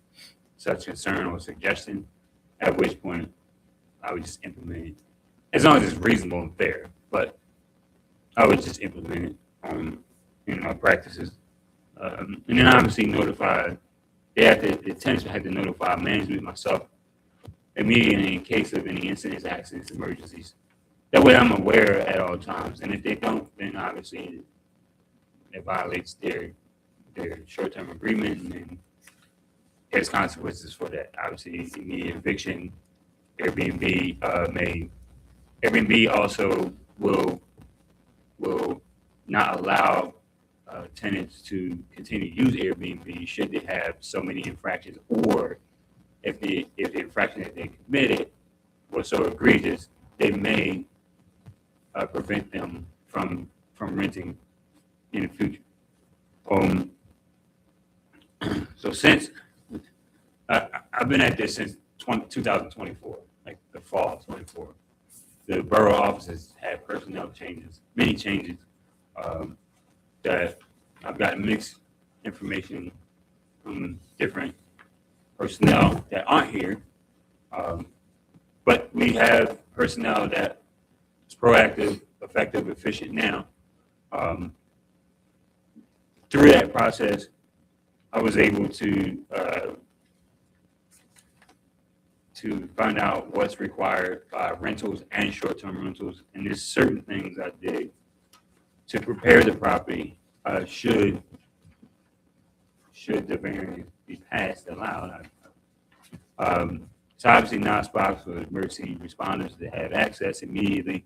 such concern or suggestion, at which point I would just implement it, as long as it's reasonable and fair. But I would just implement it in my practices, and then obviously notify. The tenants would have to notify management, myself, immediately in case of any incidents, accidents, emergencies. That way, I'm aware at all times. And if they don't, then obviously it violates their short-term agreement, and then there's consequences for that. Obviously, immediate eviction. Airbnb also will not allow tenants to continue to use Airbnb should they have so many infractions, or if the infraction that they committed was so egregious, they may prevent them from renting in the future. So since I've been at this since 2024, like the fall of 24, the borough offices had personnel changes, many changes, that I've gotten mixed information from different personnel that aren't here. But we have personnel that is proactive, effective, efficient now. Through that process, I was able to find out what's required by rentals and short-term rentals, and there's certain things I did to prepare the property should the variance be passed, allowed. So obviously, Knox box for emergency responders to have access immediately.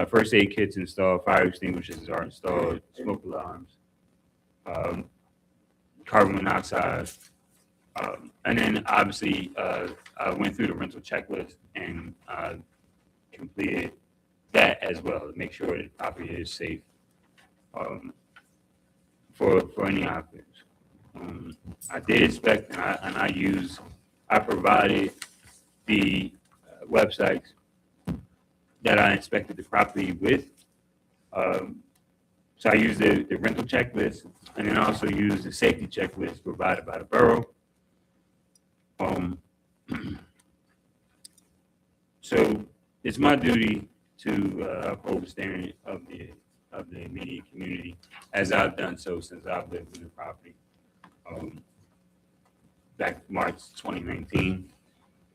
First aid kits installed, fire extinguishers are installed, smoke alarms, carbon monoxide, and then obviously I went through the rental checklist and completed that as well to make sure that the property is safe for any occupants. I did inspect and I provided the websites that I inspected the property with. So I used the rental checklist and then also used the safety checklist provided by the borough. So it's my duty to uphold the standard of the immediate community, as I've done so since I've lived in the property. Back March 2019,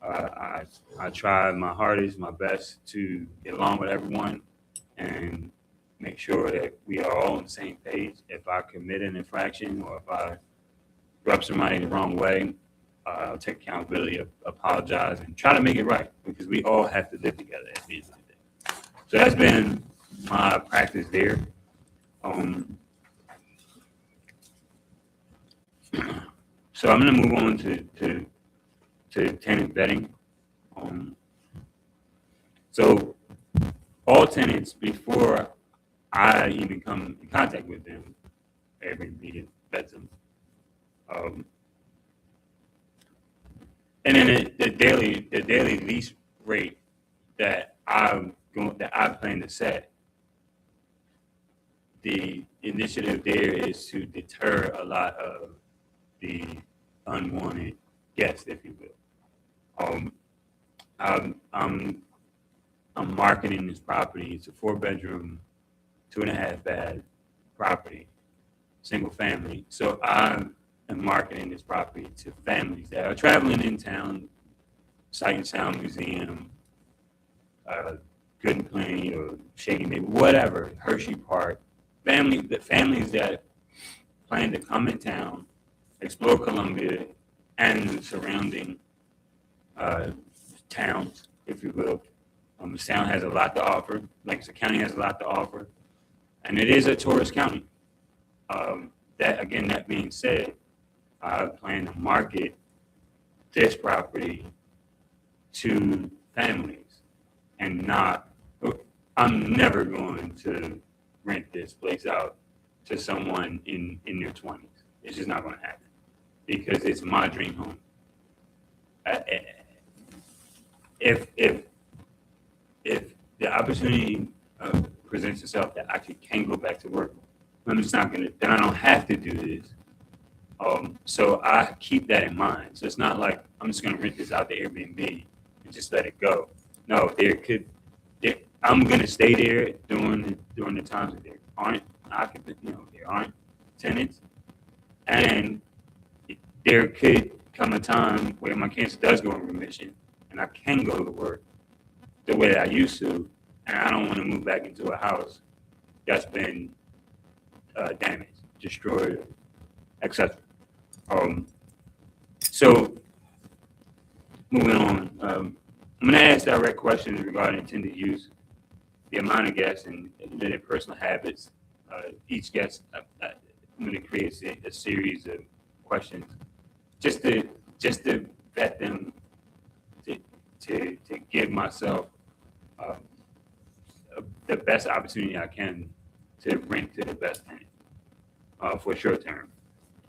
I tried my hardest, my best to get along with everyone and make sure that we are all on the same page. If I commit an infraction or if I rub somebody the wrong way, I'll take accountability, apologize, and try to make it right, because we all have to live together at the end of the day. So that's been my practice there. So I'm going to move on to tenant vetting. So all tenants, before I even come in contact with them, Airbnb vets them. And then the daily lease rate that I plan to set, the initiative there is to deter a lot of the unwanted guests, if you will. I'm marketing this property. It's a 4-bedroom, 2.5-bath property, single family. So I am marketing this property to families that are traveling in town, Sight and Sound Museum, Good and Plenty, or Shady Neighbor, whatever, Hershey Park. Families that plan to come in town, explore Columbia and the surrounding towns, if you will. The town has a lot to offer. Lancaster County has a lot to offer, and it is a tourist county. That being said, I plan to market this property to families and I'm never going to rent this place out to someone in their 20s. It's just not going to happen, because it's my dream home. If the opportunity presents itself that I can go back to work, I'm just not going to, then I don't have to do this. So I keep that in mind. So it's not like I'm just going to rent this out to Airbnb and just let it go. No, I'm going to stay there during the times that there aren't occupants, there aren't tenants. And there could come a time where my cancer does go in remission and I can go to work the way that I used to, and I don't want to move back into a house that's been damaged, destroyed, etc. So moving on, I'm going to ask direct questions regarding intended use, the amount of guests, and their personal habits. Each guest, I'm going to create a series of questions just to vet them, to give myself the best opportunity I can to rent to the best tenant for short term.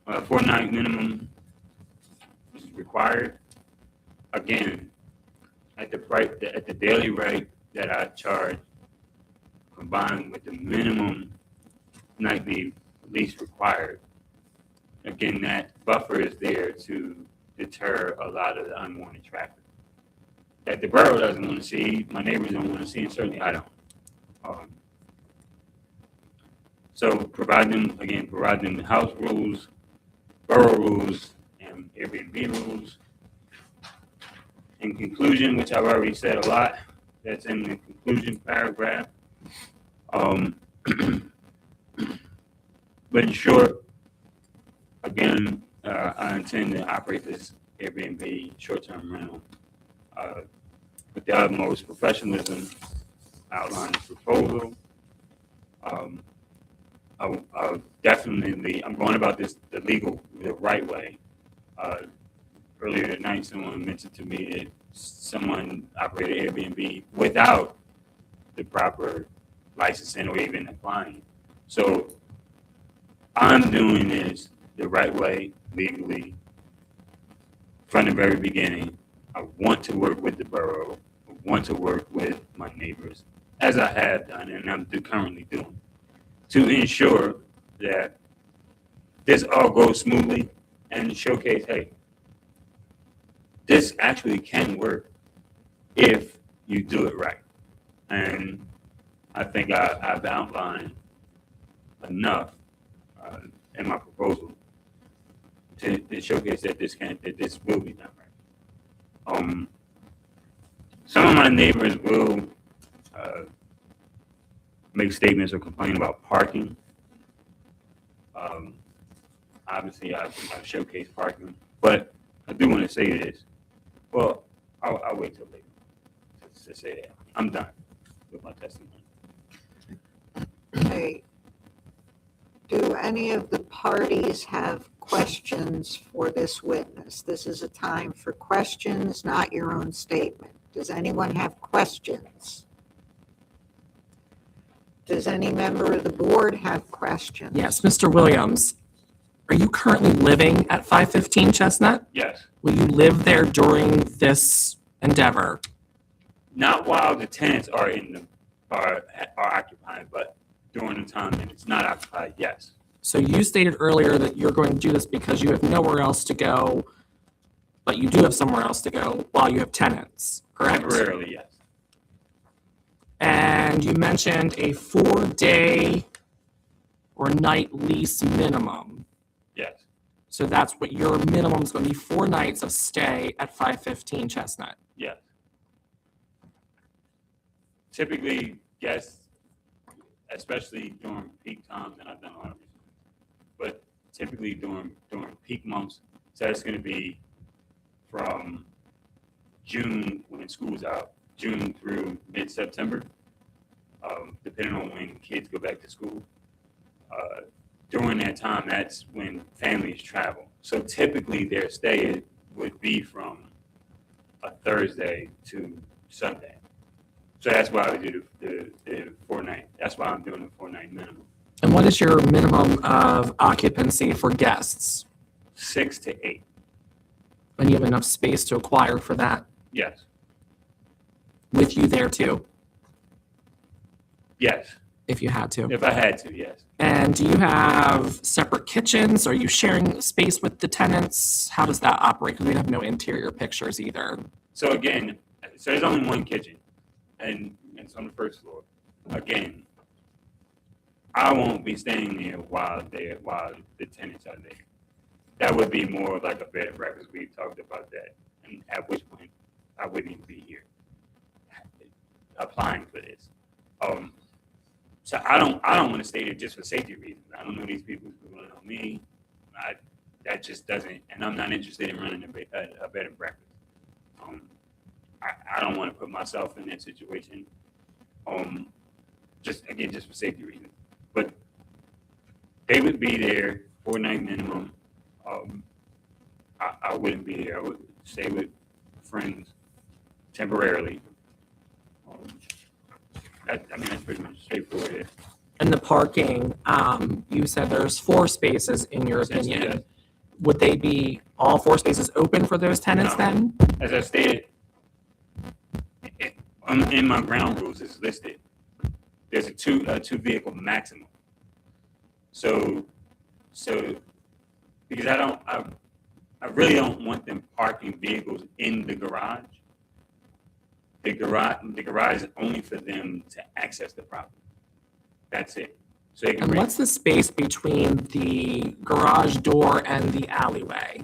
4-night minimum is required. Again, at the daily rate that I charge, combined with the minimum nightly lease required, again, that buffer is there to deter a lot of the unwanted traffic that the borough doesn't want to see, my neighbors don't want to see, and certainly I don't. So provide them the house rules, borough rules, and Airbnb rules. In conclusion, which I've already said a lot, that's in the conclusion paragraph. But in short, again, I intend to operate this Airbnb short-term rental with the utmost professionalism, outline the proposal. I'm going about this the right way. Earlier tonight, someone mentioned to me that someone operated Airbnb without the proper licensing or even applying. So I'm doing this the right way, legally, from the very beginning. I want to work with the borough. I want to work with my neighbors, as I have done and I'm currently doing, to ensure that this all goes smoothly and showcase, hey, this actually can work if you do it right. And I think I've outlined enough in my proposal to showcase that this will be done right. Some of my neighbors will make statements or complain about parking. Obviously, I've showcased parking, but I do want to say this. Well, I'll wait till later to say that. I'm done with my testimony. Okay. Do any of the parties have questions for this witness? This is a time for questions, not your own statement. Does anyone have questions? Does any member of the board have questions? Yes, Mr. Williams, are you currently living at 515 Chestnut? Yes. Will you live there during this endeavor? Not while the tenants are are occupied, but during the time that it's not occupied, yes. So you stated earlier that you're going to do this because you have nowhere else to go, but you do have somewhere else to go while you have tenants, correct? Temporarily, yes. And you mentioned a 4-day or night lease minimum. Yes. So that's what your minimum is going to be, 4 nights of stay at 515 Chestnut. Yes. Typically, yes, especially during peak times, and I've done a lot of research, but typically during peak months, so it's going to be from June when school's out, June through mid-September, depending on when kids go back to school. During that time, that's when families travel. So typically their stay would be from a Thursday to Sunday. So that's why we do the 4-night. That's why I'm doing the 4-night minimum. And what is your minimum of occupancy for guests? 6 to 8. And you have enough space to acquire for that Yes. with you there too, Yes. if you had to? If I had to, yes. And do you have separate kitchens? Are you sharing space with the tenants? How does that operate? Because we have no interior pictures either. So again, so there's only one kitchen, and it's on the first floor. Again, I won't be staying there while the tenants are there. That would be more like a bed and breakfast. We talked about that, and at which point I wouldn't even be here applying for this. So I don't want to stay there just for safety reasons. I don't know these people who don't know me. That just doesn't, and I'm not interested in running a bed and breakfast. I don't want to put myself in that situation. Just for safety reasons. But they would be there 4-night minimum. I wouldn't be there. I would stay with friends temporarily. That's pretty much straightforward. And the parking, you said there's 4 spaces in your opinion. Yes. Would they be all 4 spaces open for those tenants No. then? As I stated, in my ground rules, it's listed. There's a two vehicle maximum. So because I really don't want them parking vehicles in the garage. The garage is only for them to access the property. That's it. So they can And bring, what's the space between the garage door and the alleyway?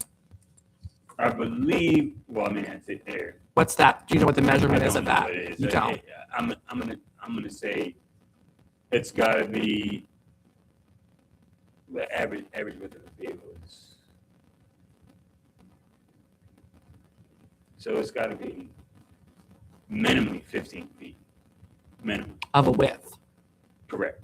I believe, that's it there. What's that? Do you know what the I measurement is don't of know that? what it is. You don't. I'm gonna say it's gotta be the average width of the vehicle is. So it's gotta be minimally 15 feet, minimum, Of a width. correct.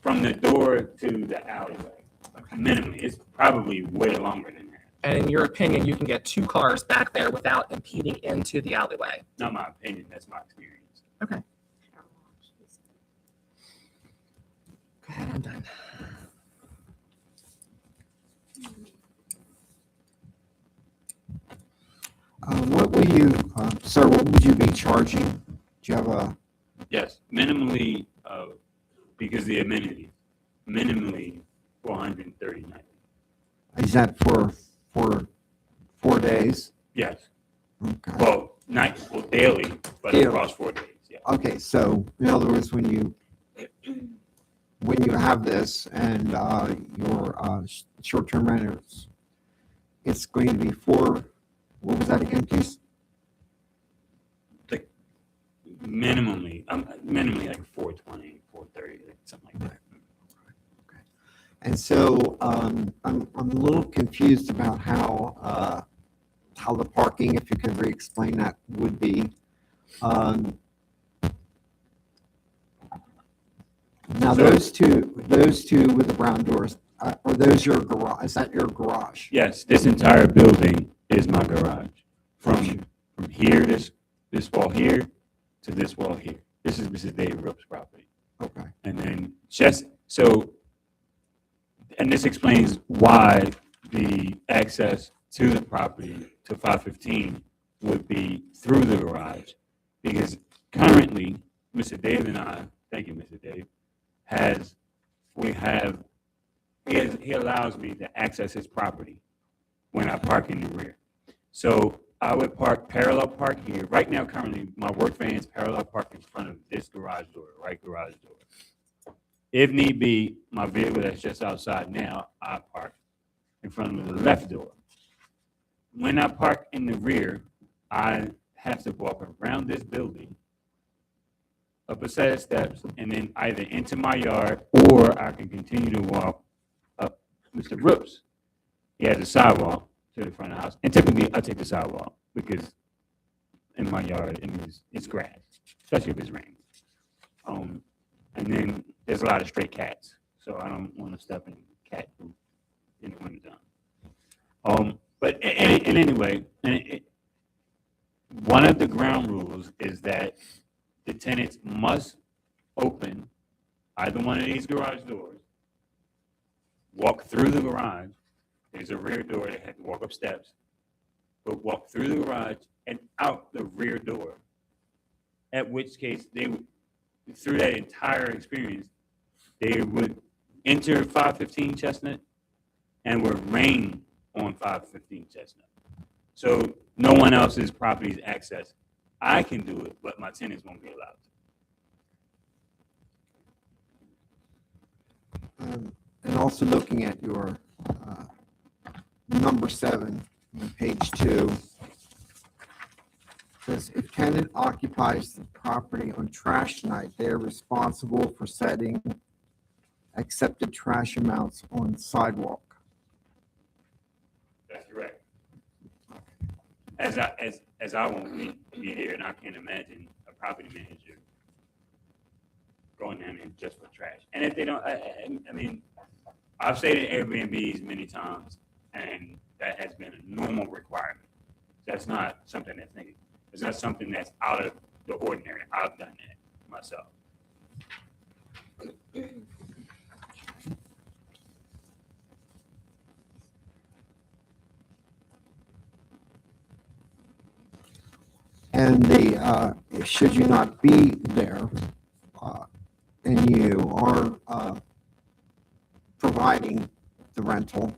From the door to the alleyway, minimally, it's probably way longer than that. And in your opinion, you can get 2 cars back there without impeding into the alleyway. Not my opinion, that's my experience. Okay. I'm done. What will you, sir, what would you be charging? Do you have a, Yes, minimally, because the amenities, minimally 430 nights. is that for 4 days? Yes, Okay. well, daily, but Daily. across 4 days, yeah. Okay, so in other words, when you have this and your short-term renters, it's going to be what was that again, please? Minimally like 420, 430, like something like that. And so I'm a little confused about how the parking, if you could re-explain that, would be. Now, those two with the brown doors, are those your garage? Is that your garage? Yes, this entire building is my garage. From here, this wall here, to this wall here. This is Mrs. David Rupp's property. Okay. And then and this explains why the access to the property to 515 would be through the garage. Because currently, Mr. Dave and I, thank you, Mr. Dave, he allows me to access his property when I park in the rear. So I would parallel park here. Right now, currently, my work vans parallel park in front of this garage door, right garage door. If need be, my vehicle that's just outside now, I park in front of the left door. When I park in the rear, I have to walk around this building, up a set of steps, and then either into my yard, or I can continue to walk up Mr. Rupp's. He has a sidewalk to the front of the house, and typically I take the sidewalk because in my yard it's grass, especially if it's raining. And then there's a lot of stray cats, so I don't want to step in cat poop in the wintertime. But anyway, one of the ground rules is that the tenants must open either one of these garage doors, walk through the garage. There's a rear door, they have to walk up steps, but walk through the garage and out the rear door. At which case, they would, through that entire experience, they would enter 515 Chestnut and would rain on 515 Chestnut. So no one else's property is accessed. I can do it, but my tenants won't be allowed to. And also looking at your number 7 on page 2, says if tenant occupies the property on trash night, they are responsible for setting accepted trash amounts on sidewalk. That's correct. As I won't be here, and I can't imagine a property manager going down there just for trash. And if they don't, I mean, I've stayed in Airbnbs many times, and that has been a normal requirement. That's not something that's negative. It's not something that's out of the ordinary. I've done that myself. And should you not be there, and you are providing the rental,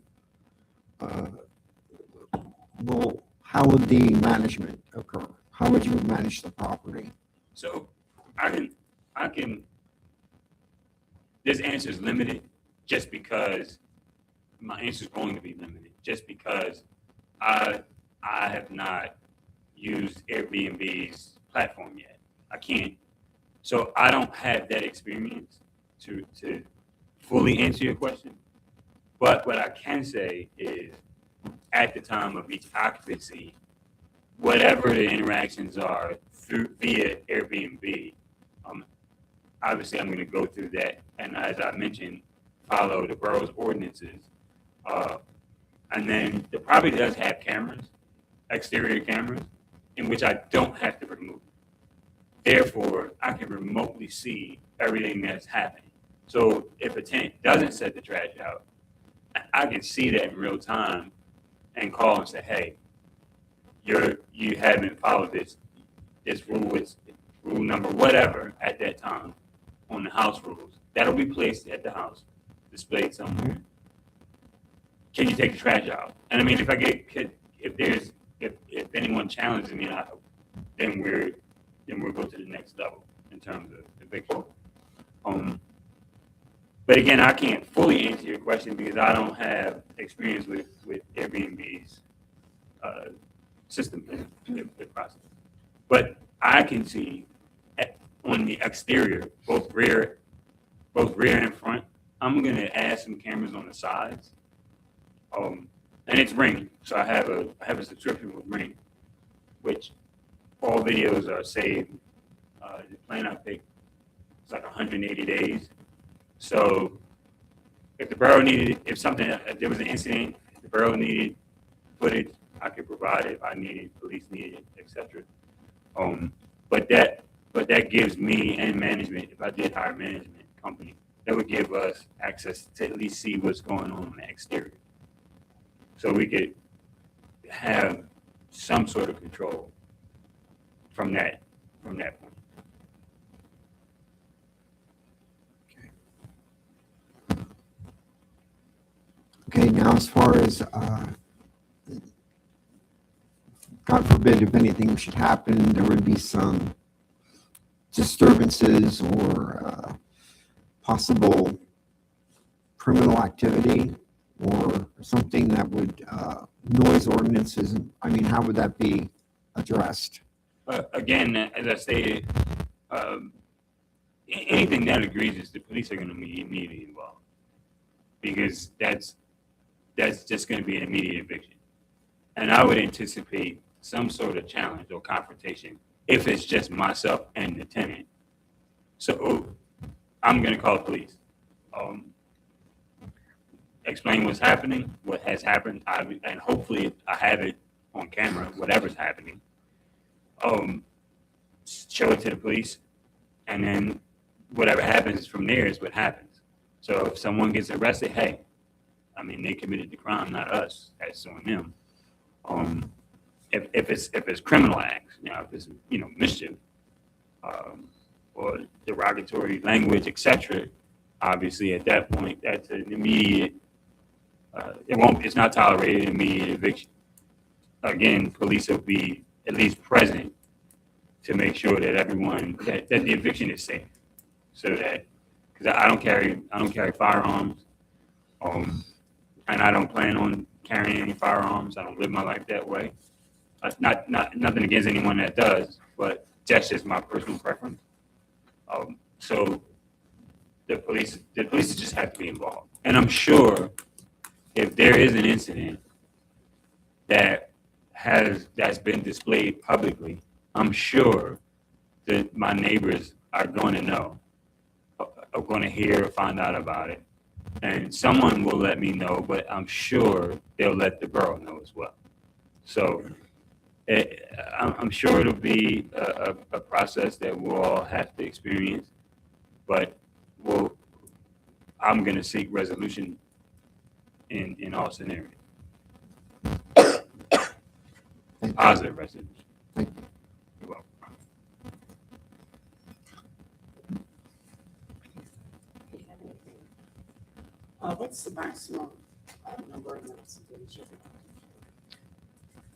how would the management occur? How would you manage the property? So I can, this answer is limited just because my answer is going to be limited, just because I have not used Airbnb's platform yet. I can't. So I don't have that experience to fully answer your question. But what I can say is at the time of each occupancy, whatever the interactions are via Airbnb, obviously I'm going to go through that. And as I mentioned, follow the borough's ordinances. And then the property does have cameras, exterior cameras, in which I don't have to remove. Therefore, I can remotely see everything that's happening. So if a tenant doesn't set the trash out, I can see that in real time and call and say, hey, you haven't followed this rule, it's rule number whatever at that time on the house rules. That'll be placed at the house, displayed somewhere. Can you take the trash out? And I mean, if anyone challenges me, then we'll go to the next level in terms of eviction. But again, I can't fully answer your question because I don't have experience with Airbnb's system the process. But I can see on the exterior, both rear and front. I'm gonna add some cameras on the sides. And it's Ring, so I have a subscription with Ring, which all videos are saved. The plan I picked is like 180 days. So if the borough if there was an incident, if the borough needed footage, I could provide it. If I needed, police needed, etc. But that gives me and management, if I did hire a management company, that would give us access to at least see what's going on the exterior. So we could have some sort of control from that point. Okay, now as far as, God forbid, if anything should happen, there would be some disturbances or possible criminal activity or something that would, noise ordinances, I mean, how would that be addressed? Again, as I stated, anything that egregious, the police are going to be immediately involved because that's just going to be an immediate eviction. And I would anticipate some sort of challenge or confrontation if it's just myself and the tenant. So I'm going to call the police. Explain what's happening, what has happened, and hopefully I have it on camera, whatever's happening. Show it to the police, and then whatever happens from there is what happens. So if someone gets arrested, hey, I mean, they committed the crime, not us, as suing them. If it's criminal acts, if it's mischief, or derogatory language, etc. Obviously, at that point, that's an immediate. It's not tolerated, immediate eviction. Again, police will be at least present to make sure that that the eviction is safe. So that, because I don't carry firearms, and I don't plan on carrying any firearms. I don't live my life that way. Nothing against anyone that does, but that's just my personal preference. So the police just have to be involved, and I'm sure if there is an incident that's been displayed publicly, I'm sure that my neighbors are going to know, are going to hear or find out about it. And someone will let me know, but I'm sure they'll let the borough know as well. So I'm sure it'll be a process that we'll all have to experience, but I'm going to seek resolution in all scenarios. Positive resolution. Thank you. You're welcome. What's the maximum number of minutes?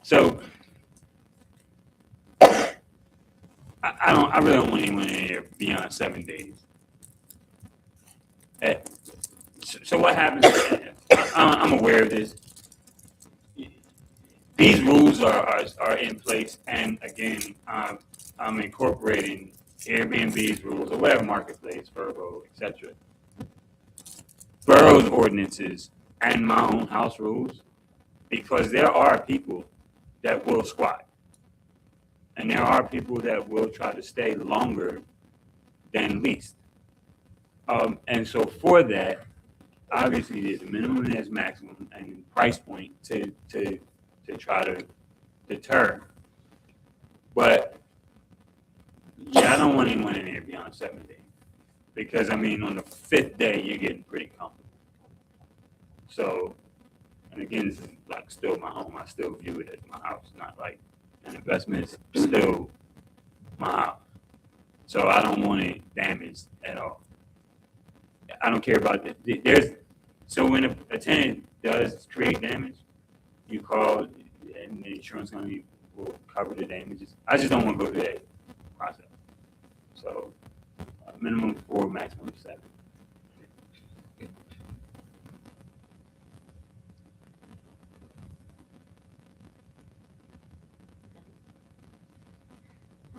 So I really don't want anyone in here beyond 7 days. So what happens? I'm aware of this. These rules are in place, and again, I'm incorporating Airbnb's rules or whatever marketplace, Vrbo, etc. Borough's ordinances and my own house rules, because there are people that will squat, and there are people that will try to stay longer than leased. And so for that, obviously there's a minimum and there's maximum and price point to try to deter. But yeah, I don't want anyone in there beyond 7 days. Because, I mean, on the 5th day, you're getting pretty comfortable. So, and again, this is like still my home. I still view it as my house, not like an investment. It's still my house. So I don't want it damaged at all. I don't care about so when a tenant does create damage, you call and the insurance company will cover the damages. I just don't want to go through that process. So minimum 4, maximum 7.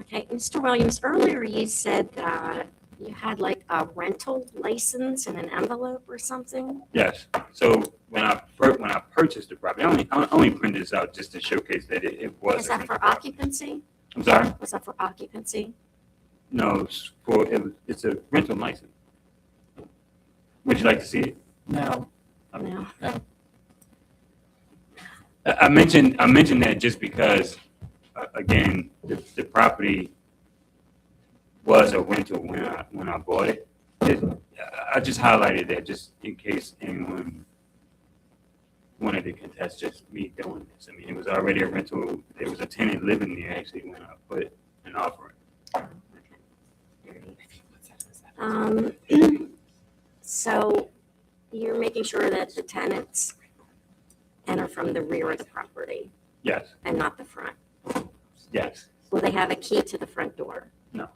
Okay, Mr. Williams, earlier you said that you had like a rental license in an envelope or something? Yes. So when I purchased the property, I only printed this out just to showcase that it was. Was that for occupancy? I'm sorry? Was that for occupancy? No, it's a rental license. Would you like to see it? No. No. I mentioned that just because, again, the property was a rental when I bought it. I just highlighted that just in case anyone wanted to contest just me doing this. I mean, it was already a rental. There was a tenant living there actually when I put an offer in. So you're making sure that the tenants enter from the rear of the property Yes, and not the front? yes. Will they have a key to the front door? No.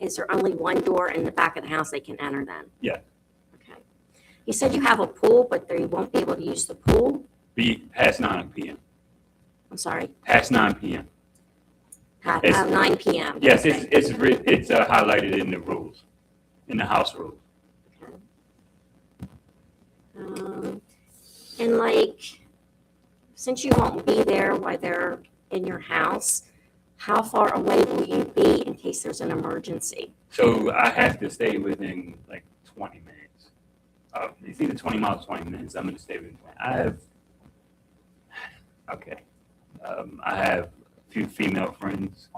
Is there only one door in the back of the house they can enter then? Yeah. Okay. You said you have a pool, but they won't be able to use the pool? Be past 9 p.m. I'm sorry, Past 9 p.m. at It's- 9 PM? Yes, it's highlighted in the rules, in the house rules. And like, since you won't be there while they're in your house, how far away will you be in case there's an emergency? So I have to stay within like 20 minutes. It's either 20 miles or 20 minutes. I'm going to stay within 20. I have a few female friends.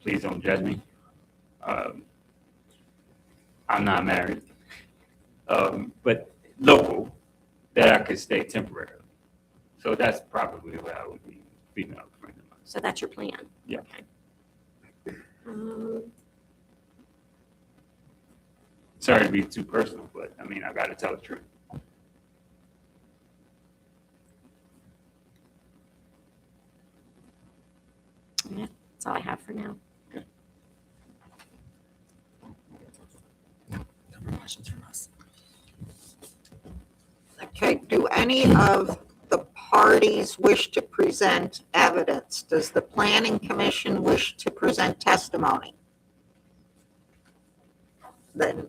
Please don't judge me. I'm not married. But local, that I could stay temporarily. So that's probably where I would be, female friend of mine. So that's your plan? Yeah. Okay. Sorry to be too personal, but I mean, I got to tell the truth. Yeah, that's all I have for now. Questions from us? Okay, do any of the parties wish to present evidence? Does the planning commission wish to present testimony? Then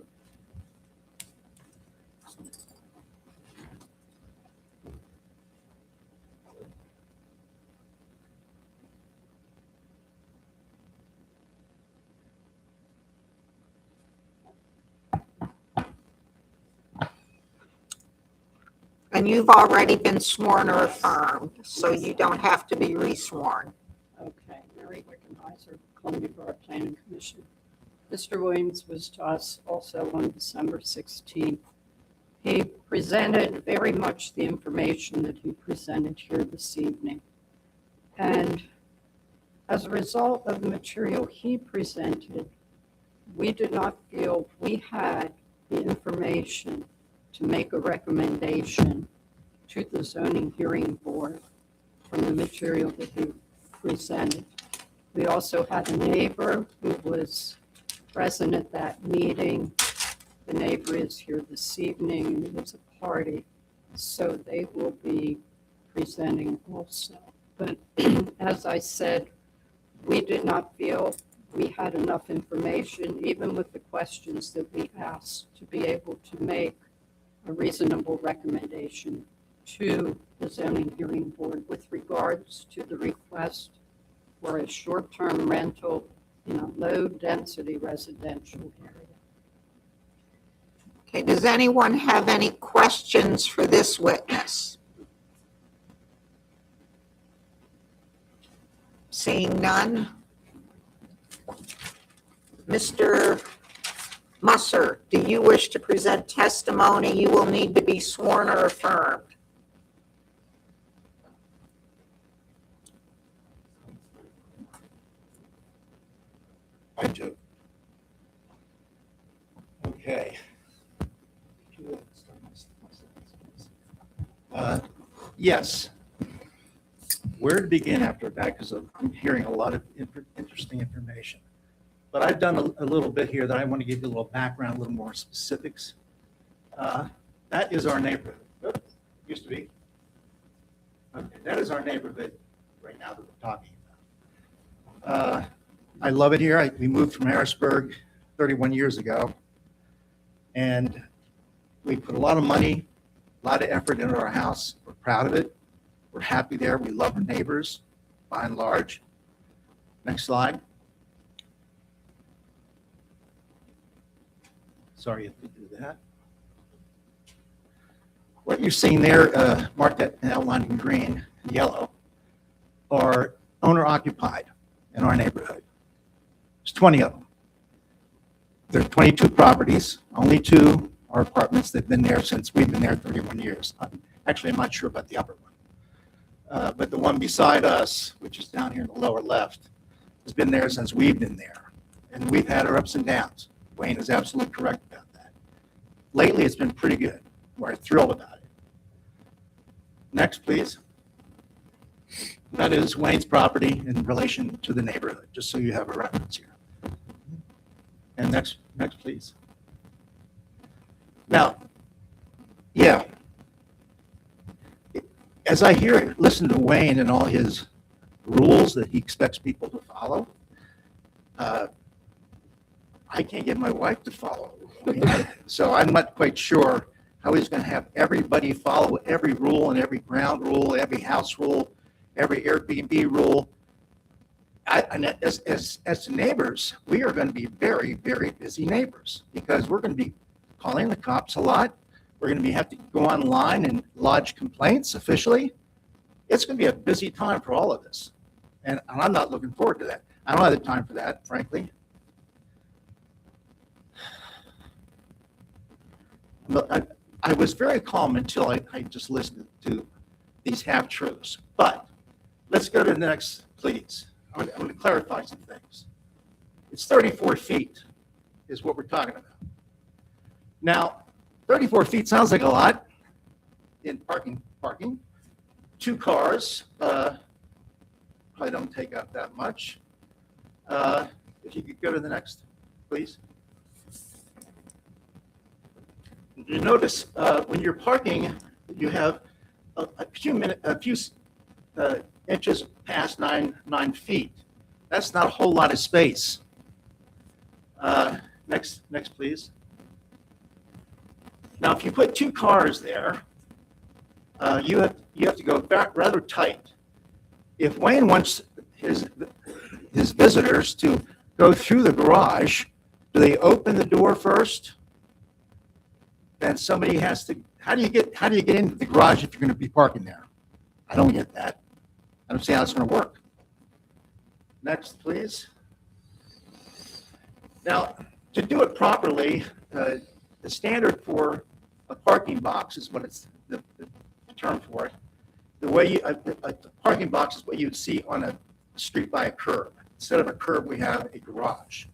and you've already been sworn or affirmed, so you don't have to be resworn. Okay, Mary Wickenheiser, Columbia Borough Planning Commission. Mr. Williams was to us also on December 16th. He presented very much the information that he presented here this evening. And as a result of the material he presented, we did not feel we had the information to make a recommendation to the zoning hearing board from the material that he presented. We also had a neighbor who was present at that meeting. The neighbor is here this evening, and it was a party, so they will be presenting also. But as I said, we did not feel we had enough information, even with the questions that we asked, to be able to make a reasonable recommendation to the zoning hearing board with regards to the request for a short-term rental in a low-density residential area. Okay, does anyone have any questions for this witness? Seeing none? Mr. Musser, do you wish to present testimony? You will need to be sworn or affirmed. I do. Okay. Yes. Where to begin after that? Because I'm hearing a lot of interesting information. But I've done a little bit here that I want to give you a little background, a little more specifics. That is our neighborhood. Oops, used to be. Okay, that is our neighborhood right now that we're talking about. I love it here. We moved from Harrisburg 31 years ago. And we put a lot of money, a lot of effort into our house. We're proud of it. We're happy there. We love our neighbors, by and large. Next slide. Sorry if we do that. What you're seeing there, marked that outline in green, yellow, are owner occupied in our neighborhood. There's 20 of them. There's 22 properties. Only 2 are apartments. They've been there since we've been there 31 years. Actually, I'm not sure about the upper one. But the one beside us, which is down here in the lower left, has been there since we've been there. And we've had our ups and downs. Wayne is absolutely correct about that. Lately, it's been pretty good. We're thrilled about it. Next, please. That is Wayne's property in relation to the neighborhood, just so you have a reference here. And next, please. Now, yeah, as I listen to Wayne and all his rules that he expects people to follow, I can't get my wife to follow. So I'm not quite sure how he's going to have everybody follow every rule and every ground rule, every house rule, every Airbnb rule. And as neighbors, we are going to be very, very busy neighbors because we're going to be calling the cops a lot. We're going to have to go online and lodge complaints officially. It's going to be a busy time for all of us. And I'm not looking forward to that. I don't have the time for that, frankly. I was very calm until I just listened to these half-truths. But let's go to the next, please. I'm going to clarify some things. It's 34 feet is what we're talking about. Now, 34 feet sounds like a lot in parking. 2 cars probably don't take up that much. If you could go to the next, please. You notice when you're parking, you have a few inches past 9 feet. That's not a whole lot of space. Next, please. Now, if you put 2 cars there, you have to go rather tight. If Wayne wants his visitors to go through the garage, do they open the door first? Then somebody has to. How do you get into the garage if you're going to be parking there? I don't get that. I don't see how it's going to work. Next, please. Now, to do it properly, the standard for a parking box is what it's the term for it. The way a parking box is what you would see on a street by a curb. Instead of a curb, we have a garage,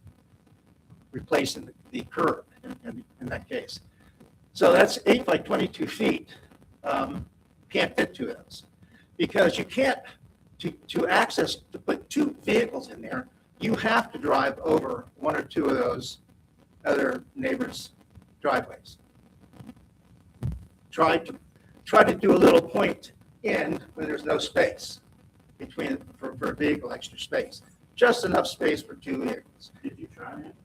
replacing the curb in that case. So that's 8 by 22 feet. Can't fit 2 of those because you can't. To put 2 vehicles in there, you have to drive over 1 or 2 of those other neighbors' driveways. Try to do a little point in when there's no space between for a vehicle, extra space, just enough space for 2 vehicles. Did you try it?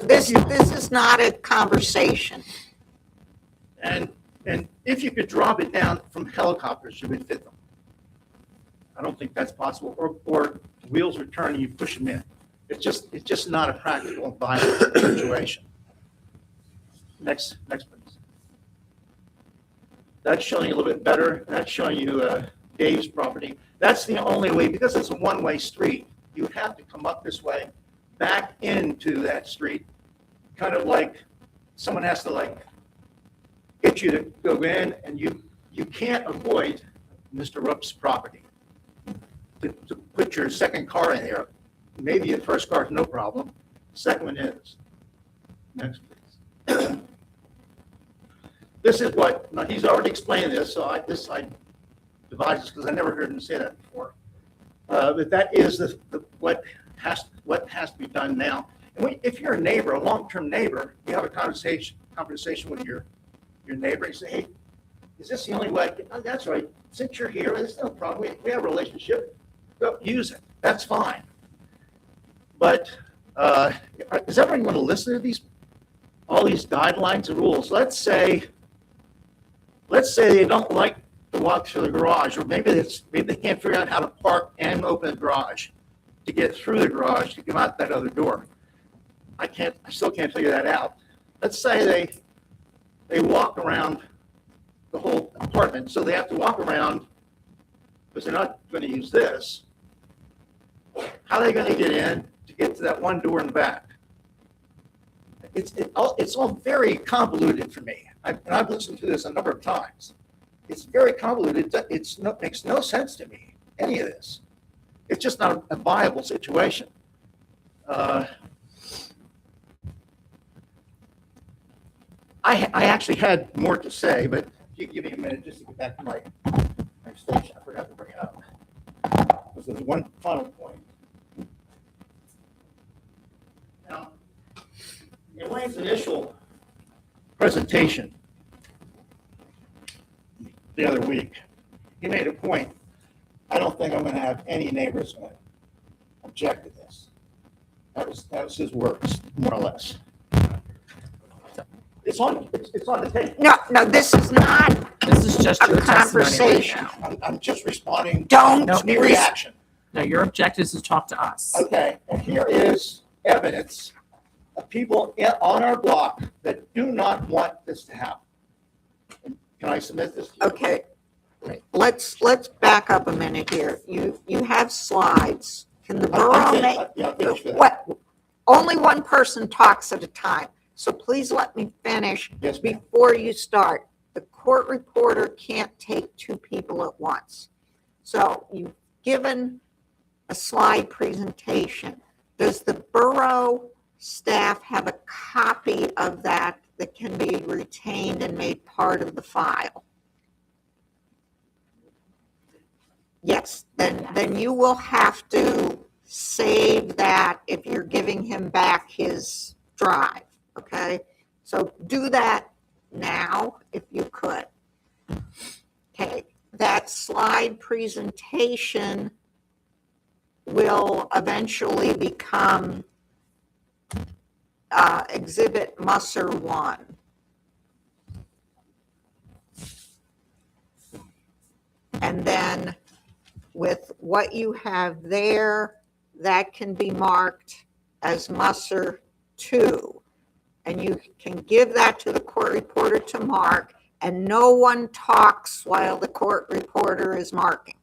This is not a conversation. And if you could drop it down from helicopters, you would fit them. I don't think that's possible. Or wheels are turning, you push them in. It's just not a practical and viable situation. Next, please. That's showing you a little bit better. That's showing you Dave's property. That's the only way, because it's a one-way street. You have to come up this way back into that street, kind of like someone has to like get you to go in, and you can't avoid Mr. Rupp's property. To put your second car in there, maybe your first car is no problem, second one is. Next, please. This is what, now he's already explained this, so I devised this because I never heard him say that before. But that is what has to be done now. And if you're a neighbor, a long-term neighbor, you have a conversation with your neighbor. You say, hey, is this the only way? Oh, that's right. Since you're here, there's no problem. We have a relationship. Go use it. That's fine. But does everyone want to listen to all these guidelines and rules? Let's say they don't like to walk through the garage, or maybe they can't figure out how to park and open the garage to get through the garage to come out that other door. I still can't figure that out. Let's say they walk around the whole apartment, so they have to walk around because they're not going to use this. How are they going to get in to get to that one door in the back? It's all very convoluted for me. I've listened to this a number of times. It's very convoluted. It makes no sense to me, any of this. It's just not a viable situation. I actually had more to say, but give me a minute just to get back to my station. I forgot to bring it up. Because there's one final point. Now, in Wayne's initial presentation the other week, he made a point. I don't think I'm going to have any neighbors going to object to this. That was his words, more or less. It's on the tape. No, this is not This is just a your testimony right conversation. now. I'm just responding. Don't. No, to reaction. No, your objective is to talk to us. Okay, and here is evidence of people on our block that do not want this to happen. Can I submit this to you? Okay, let's back up a minute here. You have slides. Can the borough make, finish that. what? Only one person talks at a time. So please let me finish Yes, ma'am. before you start. The court reporter can't take two people at once. So you've given a slide presentation. Does the borough staff have a copy of that can be retained and made part of the file? Yes, then you will have to save that if you're giving him back his drive, okay? So do that now if you could. Okay, that slide presentation will eventually become Exhibit Musser 1. And then with what you have there, that can be marked as Musser 2. And you can give that to the court reporter to mark, and no one talks while the court reporter is marking.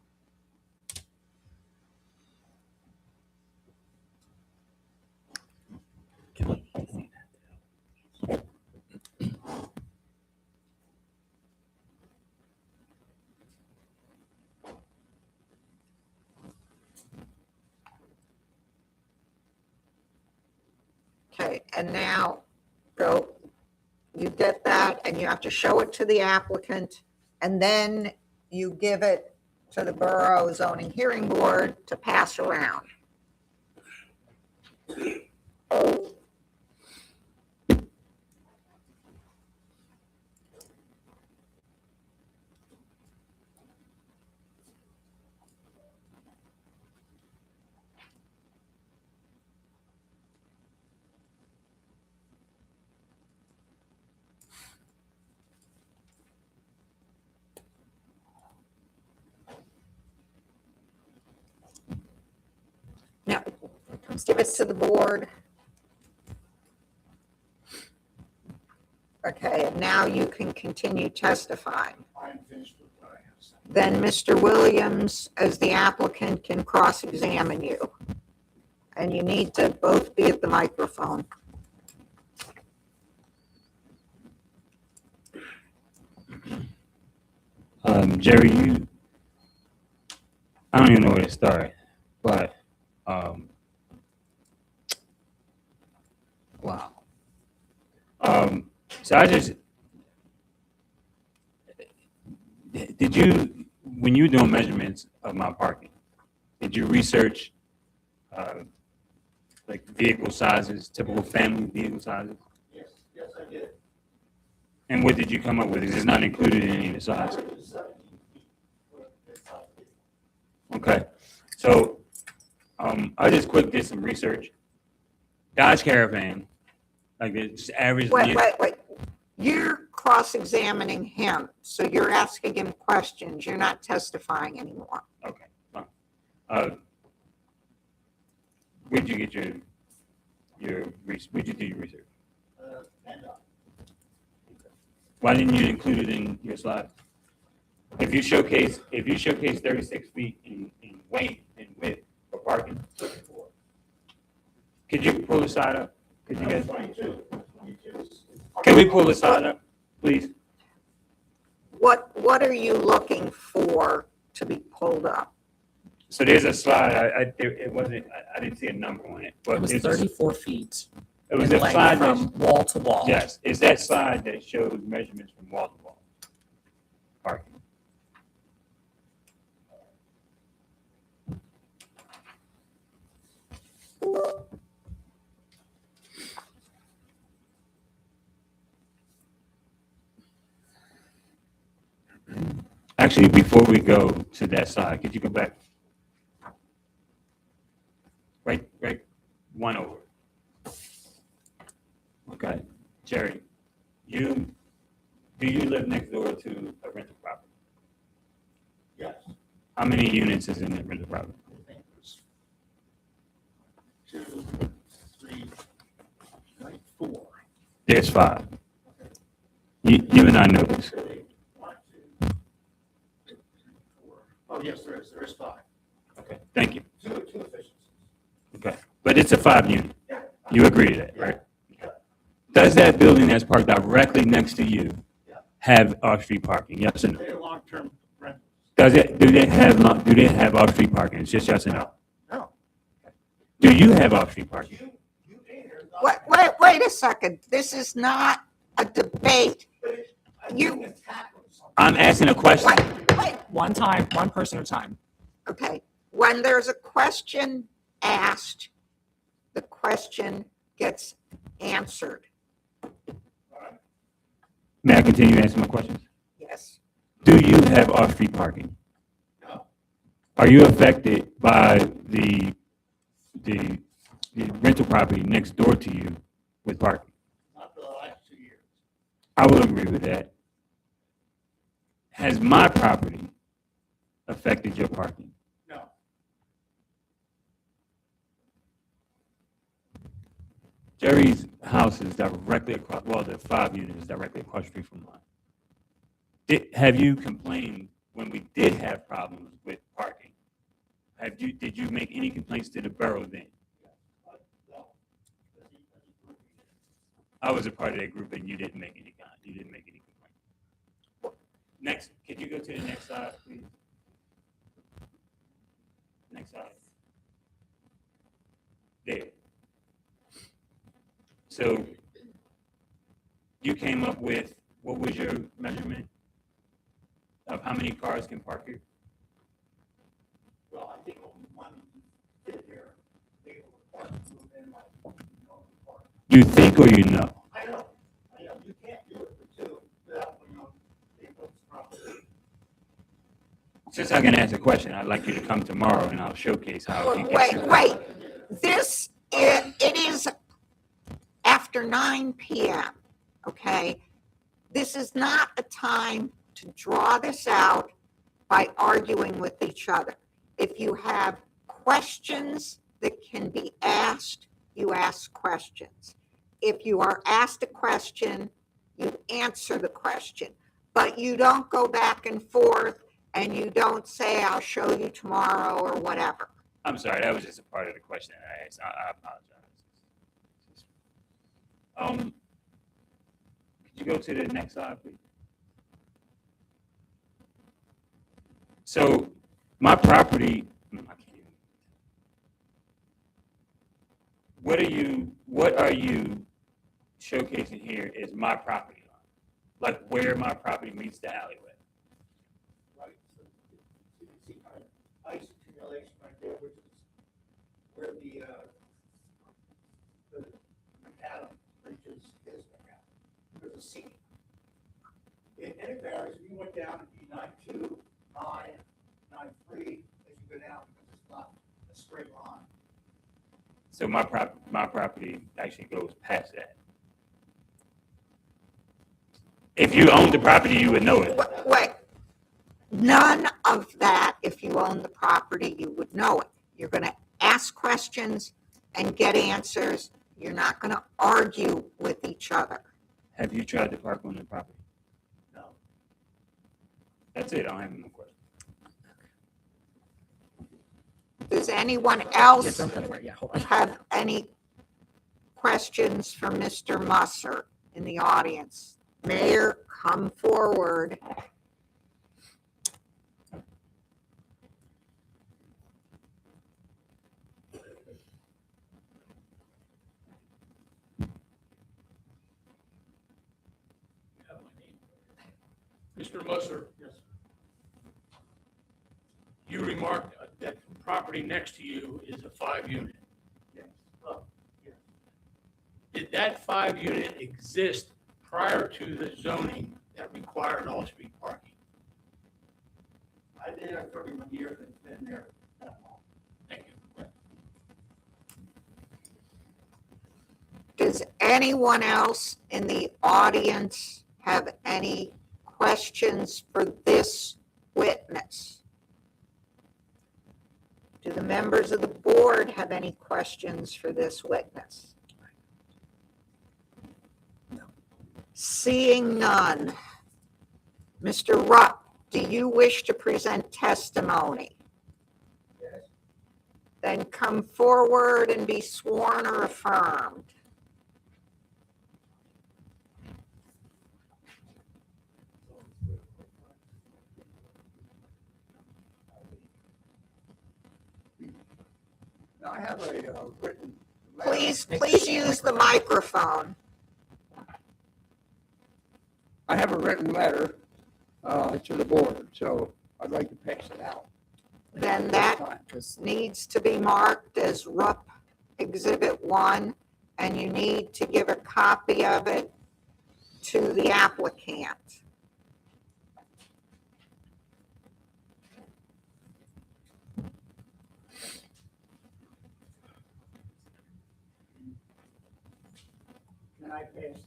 Okay, and now you get that and you have to show it to the applicant, and then you give it to the Borough Zoning Hearing Board to pass around. Now, give it to the board. Okay, and now you can continue testifying. I'm finished with what I have to say. Then Mr. Williams, as the applicant, can cross-examine you. And you need to both be at the microphone. Jerry, I don't even know where to start, but, wow. So did you, when you were doing measurements of my parking, did you research, like vehicle sizes, typical family vehicle sizes? Yes, I did. And what did you come up with? Is this not included in any of the sizes? Okay, so, I just quick did some research. Dodge Caravan, like it's average. Wait. You're cross-examining him, so you're asking him questions. You're not testifying anymore. Okay, fine. Where'd you get your where'd you do your research? Why didn't you include it in your slide? If you showcase 36 feet in weight and width for parking, could you pull the slide up? Could you guys? Can we pull the slide up, please? What are you looking for to be pulled up? So there's a slide, it wasn't, I didn't see a number on it, but It was there's 34 feet. It was in a length slide from wall to wall. Yes, it's that slide that shows measurements from wall to wall. Parking. Actually, before we go to that slide, could you go back? Right, one over. Okay, Jerry, do you live next door to a rental property? Yes. How many units is in the rental property? 2, 3, 4. There's 5. You and I know this. 1, 2, 3, 4. Oh, yes, there is 5. Okay, thank you. Two efficiencies. Okay, but it's a 5 unit. You agree to that, right? Does that building that's parked directly next to you have off-street parking? Yes or no? They're long-term rentals. Do they have off-street parking? It's just yes or no? No. Do you have off-street parking? Wait a second. This is not a debate. I'm asking a question. Wait. One time, one person at a time. Okay. When there's a question asked, the question gets answered. May I continue to answer my questions? Yes. Do you have off-street parking? No. Are you affected by the rental property next door to you with parking? Not for the last 2 years. I will agree with that. Has my property affected your parking? No. Jerry's house is directly across, well, the 5 units is directly across the street from mine. Have you complained when we did have problems with parking? Did you make any complaints to the borough then? I was a part of that group and you didn't make any complaints. Next, could you go to the next slide, please? Next slide. There. So you came up with, what was your measurement of how many cars can park here? Well, I think only one fit here. They were parked within my park. You think or you know? I know. You can't do it for 2 without people's property. Since I can ask a question, I'd like you to come tomorrow and I'll showcase how. you can- Wait. It is after 9 p.m., okay? This is not a time to draw this out by arguing with each other. If you have questions that can be asked, you ask questions. If you are asked a question, you answer the question. But you don't go back and forth and you don't say, I'll show you tomorrow or whatever. I'm sorry, that was just a part of the question that I asked. I apologize. Could you go to the next slide, please? So my property, I can't even- what are you showcasing here is my property line? Like where my property meets the alleyway? Right, so you can see ice accumulation right there, which is where the macadam reaches his macadam. There's a seam. And it varies, if you went down to E92, 93, as you go down, because it's not a straight line. So my property actually goes past that. If you owned the property, you would know it. Wait, none of that, if you own the property, you would know it. You're going to ask questions and get answers. You're not going to argue with each other. Have you tried to park on the property? No. That's it. I don't have no question. Does anyone else Yeah, hold on. have any questions for Mr. Musser in the audience? Mayor, come forward. Mr. Musser. Yes. You remarked that the property next to you is a 5-unit. Yes. Yes. Did that 5-unit exist prior to the zoning that required off-street parking? I did have 31 years and it's been there that long. Thank you. Does anyone else in the audience have any questions for this witness? Do the members of the board have any questions for this witness? No. Seeing none. Mr. Rupp, do you wish to present testimony? Yes. Then come forward and be sworn or affirmed. Now, I have a written letter. Please use the microphone. I have a written letter to the board, so I'd like to pass it out. Then that needs to be marked as Rupp Exhibit 1, and you need to give a copy of it to the applicant. Can I pass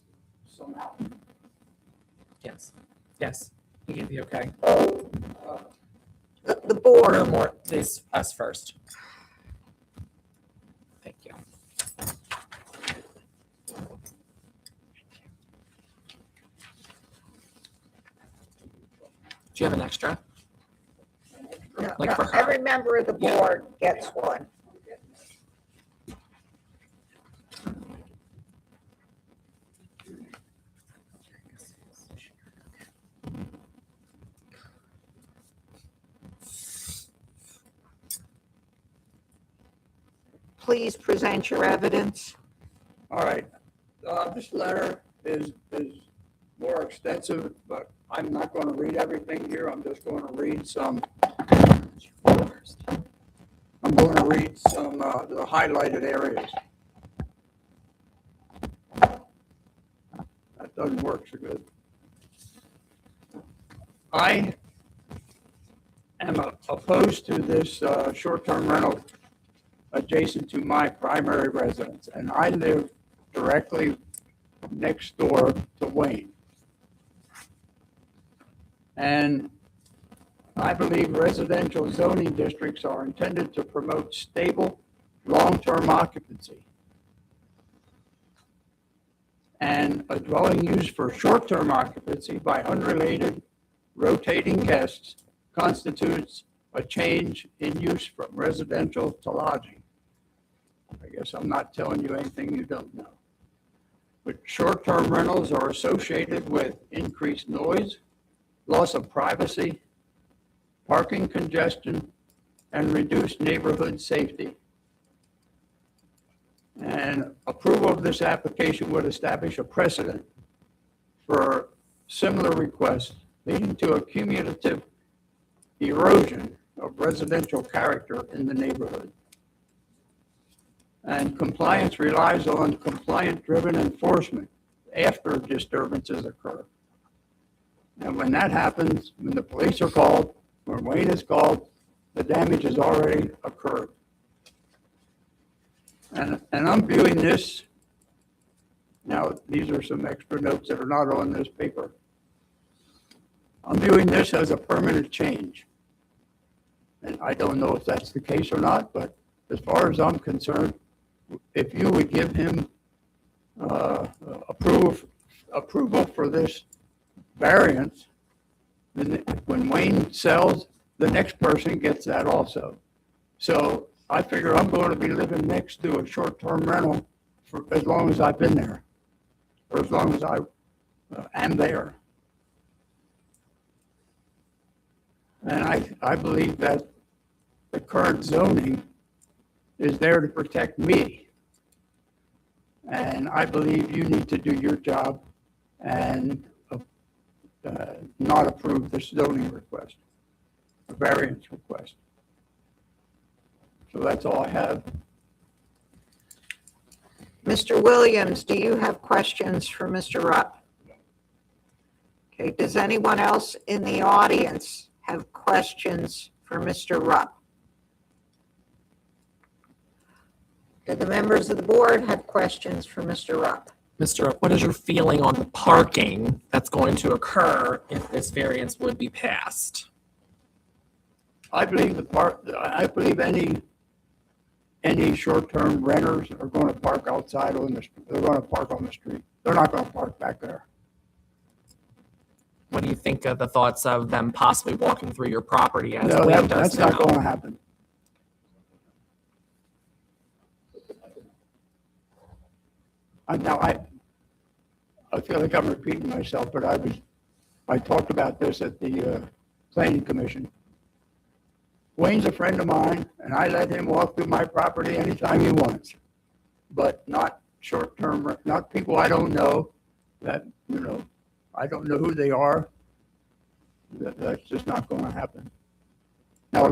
some out? Yes. Yes. You give the okay. The board. No more, please, us first. Thank you. Do you have an extra? Like for her? Every member of the board gets one. Please present your evidence. All right, this letter is more extensive, but I'm not going to read everything here. I'm just going to read some. I'm going to read some the highlighted areas. That doesn't work so good. I am opposed to this short-term rental adjacent to my primary residence, and I live directly next door to Wayne. And I believe residential zoning districts are intended to promote stable, long-term occupancy. And a dwelling used for short-term occupancy by unrelated rotating guests constitutes a change in use from residential to lodging. I guess I'm not telling you anything you don't know. But short-term rentals are associated with increased noise, loss of privacy, parking congestion, and reduced neighborhood safety. And approval of this application would establish a precedent for similar requests, leading to a cumulative erosion of residential character in the neighborhood. And compliance relies on compliant-driven enforcement after disturbances occur. And when that happens, when the police are called, when Wayne is called, the damage has already occurred. And I'm viewing this, now these are some extra notes that are not on this paper. I'm viewing this as a permanent change. And I don't know if that's the case or not, but as far as I'm concerned, if you would give him approval for this variance, then when Wayne sells, the next person gets that also. So I figure I'm going to be living next to a short-term rental for as long as I've been there, or as long as I am there. And I believe that the current zoning is there to protect me. And I believe you need to do your job and not approve this zoning request, a variance request. So that's all I have. Mr. Williams, do you have questions for Mr. Rupp? Okay, does anyone else in the audience have questions for Mr. Rupp? Do the members of the board have questions for Mr. Rupp? Mr. What is your feeling on the parking that's going to occur if this variance would be passed? I believe any short-term renters are going to park outside they're going to park on the street. They're not going to park back there. What do you think of the thoughts of them possibly walking through your property as No, Wayne that's does not now? going to happen. Now, I feel like I'm repeating myself, but I talked about this at the planning commission. Wayne's a friend of mine, and I let him walk through my property anytime he wants, but not short-term, not people I don't know, that, I don't know who they are. That's just not going to happen. Now,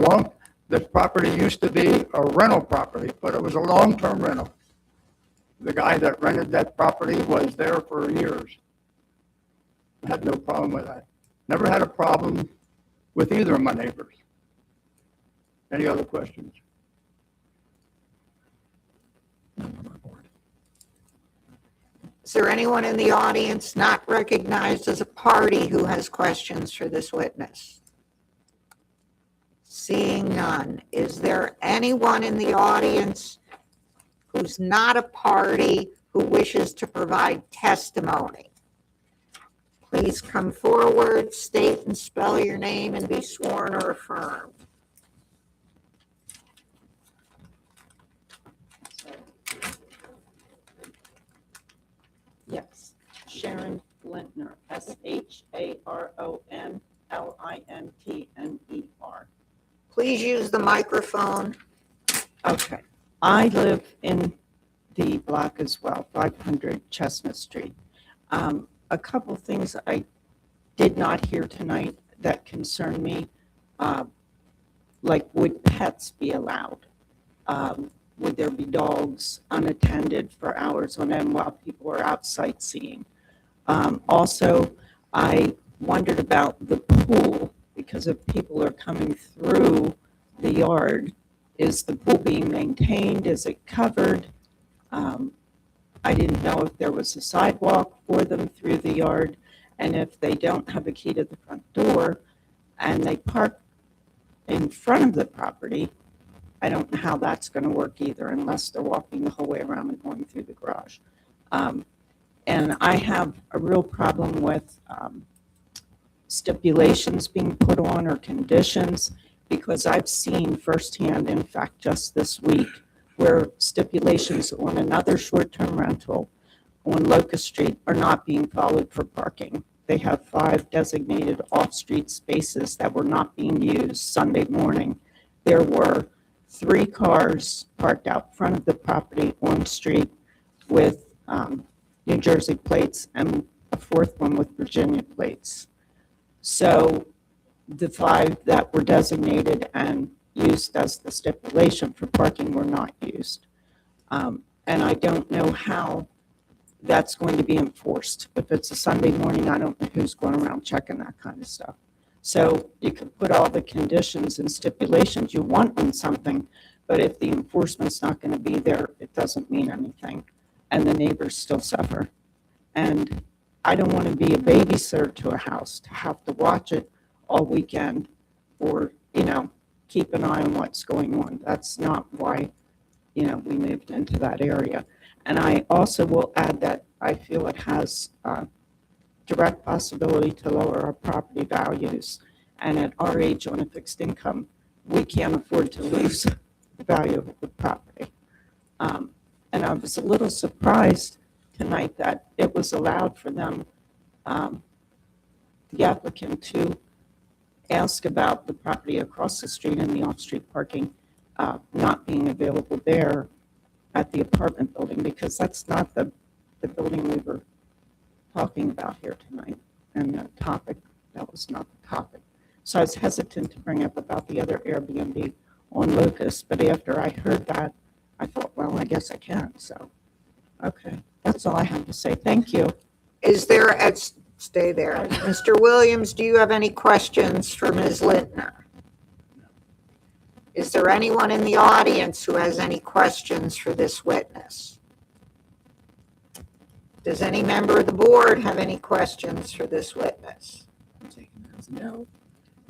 this property used to be a rental property, but it was a long-term rental. The guy that rented that property was there for years. I had no problem with that. Never had a problem with either of my neighbors. Any other questions? Is there anyone in the audience not recognized as a party who has questions for this witness? Seeing none, is there anyone in the audience who's not a party who wishes to provide testimony? Please come forward, state and spell your name, and be sworn or affirmed. Yes, Sharon Lintner, SharonLintner. Please use the microphone. Okay. I live in the block as well, 500 Chestnut Street. A couple things I did not hear tonight that concern me, like would pets be allowed? Would there be dogs unattended for hours on end while people are out sightseeing? Also, I wondered about the pool, because if people are coming through the yard, is the pool being maintained? Is it covered? I didn't know if there was a sidewalk for them through the yard, and if they don't have a key to the front door and they park in front of the property, I don't know how that's going to work either unless they're walking the whole way around and going through the garage. And I have a real problem with stipulations being put on or conditions because I've seen firsthand, in fact, just this week, where stipulations on another short-term rental on Locust Street are not being followed for parking. They have 5 designated off-street spaces that were not being used Sunday morning. There were 3 cars parked out front of the property on the street with New Jersey plates and a 4th one with Virginia plates. So the 5 that were designated and used as the stipulation for parking were not used. And I don't know how that's going to be enforced. If it's a Sunday morning, I don't know who's going around checking that kind of stuff. So you can put all the conditions and stipulations you want on something, but if the enforcement's not going to be there, it doesn't mean anything. And the neighbors still suffer. And I don't want to be a babysitter to a house, to have to watch it all weekend or, keep an eye on what's going on. That's not why, we moved into that area. And I also will add that I feel it has direct possibility to lower our property values. And at our age on a fixed income, we can't afford to lose the value of the property. And I was a little surprised tonight that it was allowed for them, the applicant, to ask about the property across the street and the off-street parking not being available there at the apartment building, because that's not the building we were talking about here tonight. And the topic, that was not the topic. So I was hesitant to bring up about the other Airbnb on Locust, but after I heard that, I thought, well, I guess I can. So, okay, that's all I have to say. Thank you. Is there, stay there. Mr. Williams, do you have any questions for Ms. Lintner? Is there anyone in the audience who has any questions for this witness? Does any member of the board have any questions for this witness? No.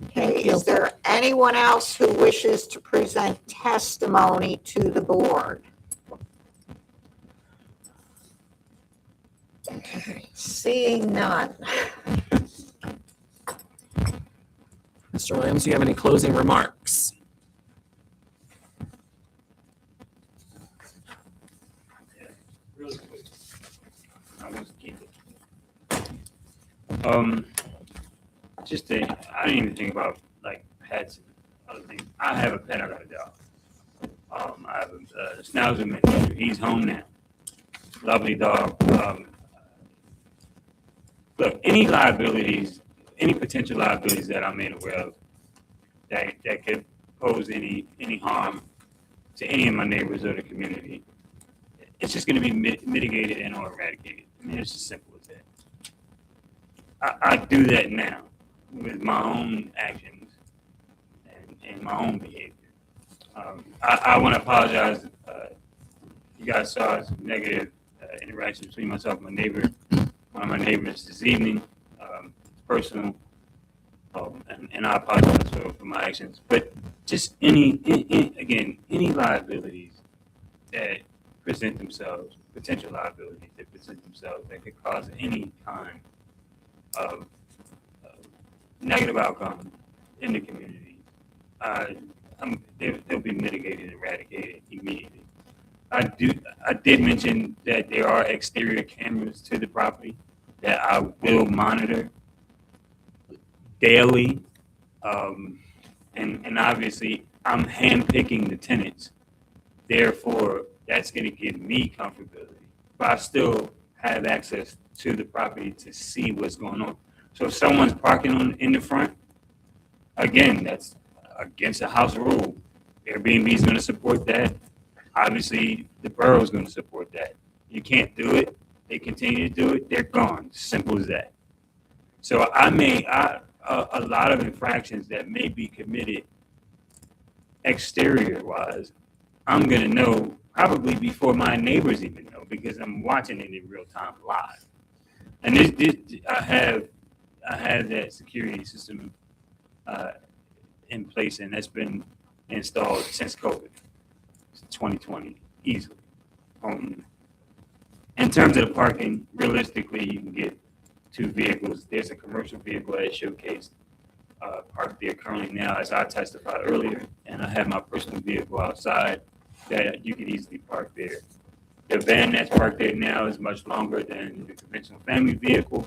Okay, is there anyone else who wishes to present testimony to the board? Okay, seeing none. Mr. Williams, do you have any closing remarks? Really quick. I was keep it. Just I didn't even think about like pets and other things. I have a pet. I got a dog. I have a Schnauzer miniature. He's home now. Lovely dog. Look, any liabilities, any potential liabilities that I'm made aware of that could pose any harm to any of my neighbors or the community, it's just going to be mitigated and or eradicated. I mean, it's as simple as that. I do that now with my own actions and my own behavior. I want to apologize. You guys saw some negative interaction between myself and my neighbor. One of my neighbors this evening. It's personal. And I apologize for my actions. But just any liabilities that present themselves, potential liabilities that present themselves that could cause any kind of negative outcome in the community, they'll be mitigated, eradicated immediately. I did mention that there are exterior cameras to the property that I will monitor daily, and obviously I'm handpicking the tenants. Therefore, that's going to give me comfortability, but I still have access to the property to see what's going on. So if someone's parking in the front, again, that's against the house rule. Airbnb is going to support that. Obviously, the borough is going to support that. You can't do it. They continue to do it. They're gone. Simple as that. So a lot of infractions that may be committed exterior-wise, I'm going to know probably before my neighbors even know, because I'm watching it in real time live. And I have that security system in place, and that's been installed since COVID, 2020, easily. In terms of the parking, realistically, you can get 2 vehicles. There's a commercial vehicle that is showcased parked there currently now, as I testified earlier, and I have my personal vehicle outside that you could easily park there. The van that's parked there now is much longer than the conventional family vehicle.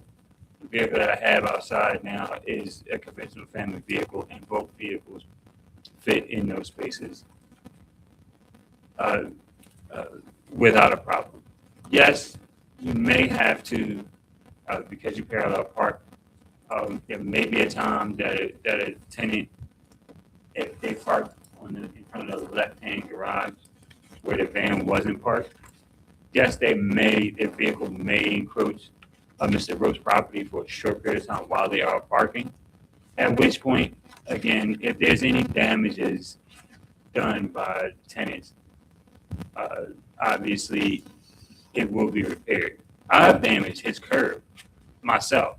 The vehicle that I have outside now is a conventional family vehicle, and both vehicles fit in those spaces without a problem. Yes, you may have to, because you parallel park, there may be a time that a tenant, if they park in front of the left-hand garage where the van wasn't parked, yes, their vehicle may encroach Mr. Rowe's property for a short period of time while they are parking. At which point, again, if there's any damages done by tenants, obviously it will be repaired. I've damaged his curb myself.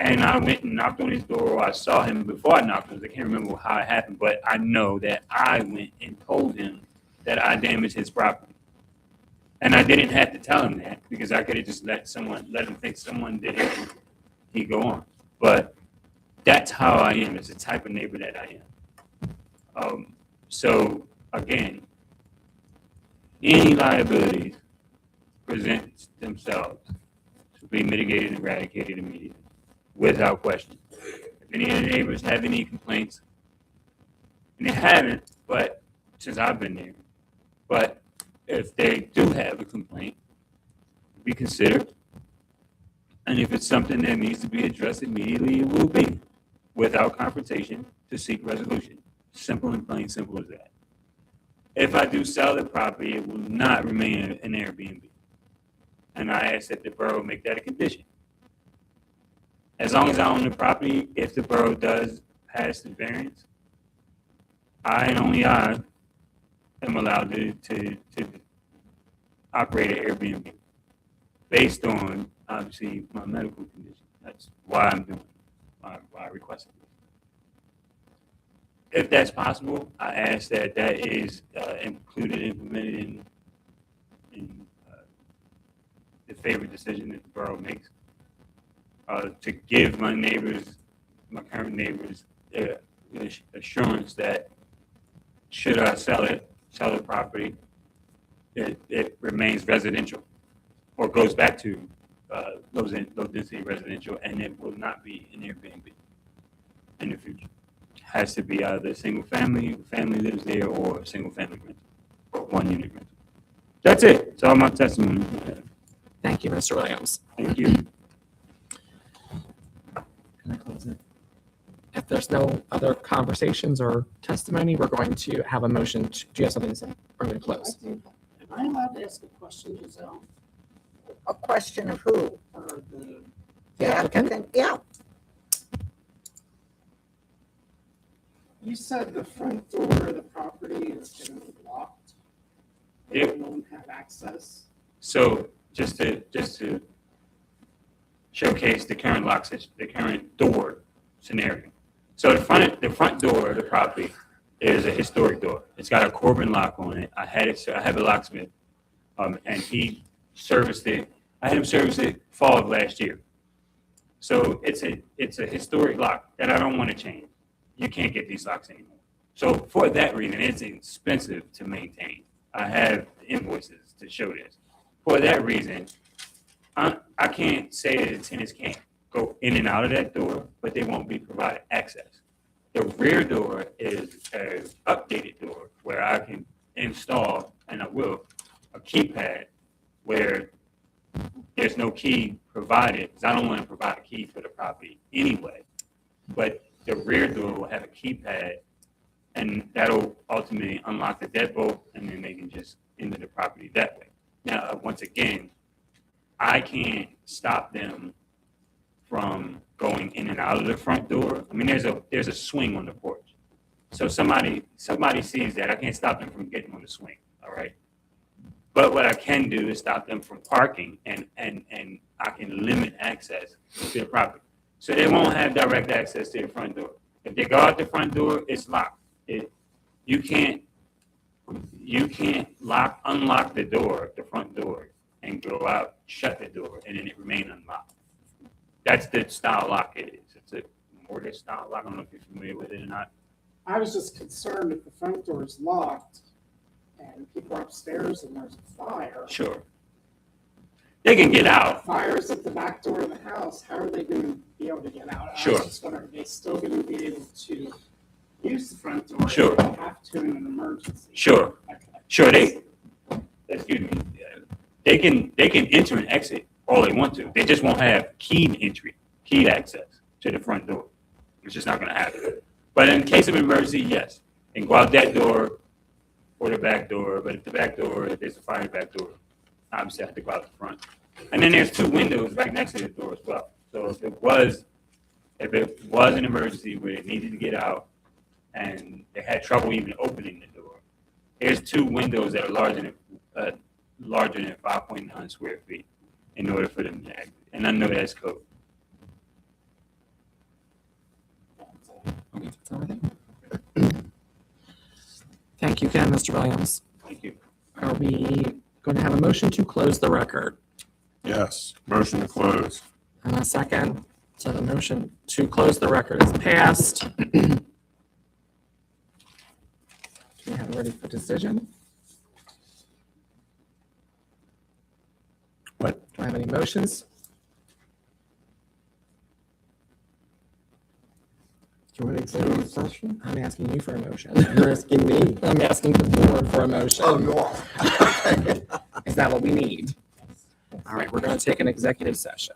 And I went and knocked on his door, or I saw him before I knocked on his. I can't remember how it happened, but I know that I went and told him that I damaged his property. And I didn't have to tell him that, because I could have just let him think someone did it and he'd go on. But that's how I am. It's the type of neighbor that I am. So again, any liabilities present themselves to be mitigated and eradicated immediately, without question. If any of the neighbors have any complaints, and they haven't, but since I've been there, but if they do have a complaint, be considered. And if it's something that needs to be addressed immediately, it will be, without confrontation, to seek resolution. Simple and plain, simple as that. If I do sell the property, it will not remain an Airbnb. And I ask that the borough make that a condition. As long as I own the property, if the borough does pass the variance, I and only I am allowed to operate an Airbnb based on, obviously, my medical condition. That's why I'm doing it, why I requested it. If that's possible, I ask that that is implemented in the favorite decision that the borough makes, to give my current neighbors, the assurance that should I sell the property, it remains residential or goes back to low density residential, and it will not be an Airbnb in the future. It has to be either single family lives there, or a single family rental, one unit rental. That's it. It's all my testimony. Thank you, Mr. Williams. Thank you. Can I close it? If there's no other conversations or testimony, we're going to have a motion. Do you have something to say? We're going to close. Am I allowed to ask a question, Giselle? A question of who? The applicant? Yeah. You said the front door of the property is generally locked. They Yep. don't have access. So just to showcase the current the current door scenario. So the front door of the property is a historic door. It's got a Corbin lock on it. I have a locksmith, and he serviced it. I had him service it fall of last year. So it's a historic lock that I don't want to change. You can't get these locks anymore. So for that reason, it's expensive to maintain. I have invoices to show this. For that reason, I can't say that the tenants can't go in and out of that door, but they won't be provided access. The rear door is an updated door where I can install, and I will, a keypad where there's no key provided, because I don't want to provide a key for the property anyway. But the rear door will have a keypad, and that'll ultimately unlock the deadbolt, and then they can just enter the property that way. Now, once again, I can't stop them from going in and out of the front door. I mean, there's a swing on the porch. So somebody sees that, I can't stop them from getting on the swing, all right? But what I can do is stop them from parking, and I can limit access to the property. So they won't have direct access to the front door. If they go out the front door, it's locked. You can't unlock the door, the front door, and go out, shut the door, and then it remain unlocked. That's the style lock it is. It's a or their style lock. I don't know if you're familiar with it or not. I was just concerned if the front door is locked and people are upstairs and there's a fire. Sure. They can get out. Fires at the back door of the house, how are they going to be able to get out? I Sure. was just wondering, are they still going to be able to use the front door? if Sure. They have to in an emergency. Sure. Okay. Sure, excuse me, they can enter and exit all they want to. They just won't have keyed entry, keyed access to the front door. It's just not gonna happen. But in case of emergency, yes, they can go out that door or the back door, but if the back door, if there's a fire back door, obviously I have to go out the front. And then there's 2 windows right next to the door as well. So if it was an emergency where they needed to get out and they had trouble even opening the door, there's 2 windows that are larger than 5.9 square feet in order for them to exit. And I know that's code. Okay, that's everything. Thank you again, Mr. Williams. Thank you. Are we going to have a motion to close the record? Yes, motion to close. And a second. So the motion to close the record is passed. Do we have it ready for decision? What? Do I have any motions? Do you want executive session? I'm asking you for a motion. You're asking me? I'm asking the board for a motion. Oh, no. Is that what we need? All right, we're going to take an executive session.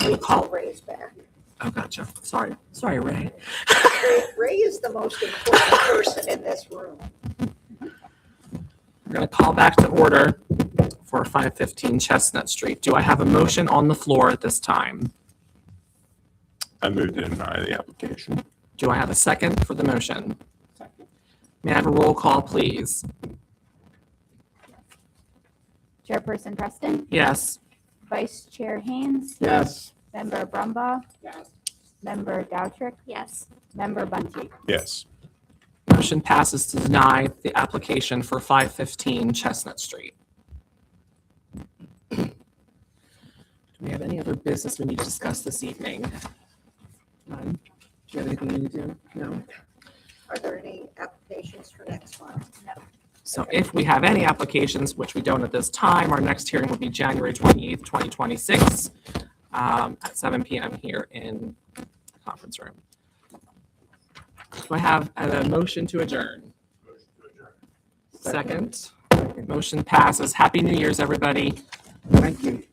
We call Ray's back. Oh, gotcha. Sorry, Ray. Ray is the most important person in this room. We're going to call back to order for 515 Chestnut Street. Do I have a motion on the floor at this time? I move to deny the application. Do I have a second for the motion? May I have a roll call, please? Chairperson Preston, Yes. Vice Chair Haynes, Yes. Member Brumbaugh. Member Dowtrick, Yes. Member Bunting. Yes. Motion passes to deny the application for 515 Chestnut Street. Do we have any other business we need to discuss this evening? None? Do you have anything you need to do? No? Are there any applications for next month? No. So if we have any applications, which we don't at this time, our next hearing will be January 28th, 2026, at 7 p.m. here in the conference room. Do I have a motion to adjourn? Second. Motion passes. Happy New Year's, everybody. Thank you.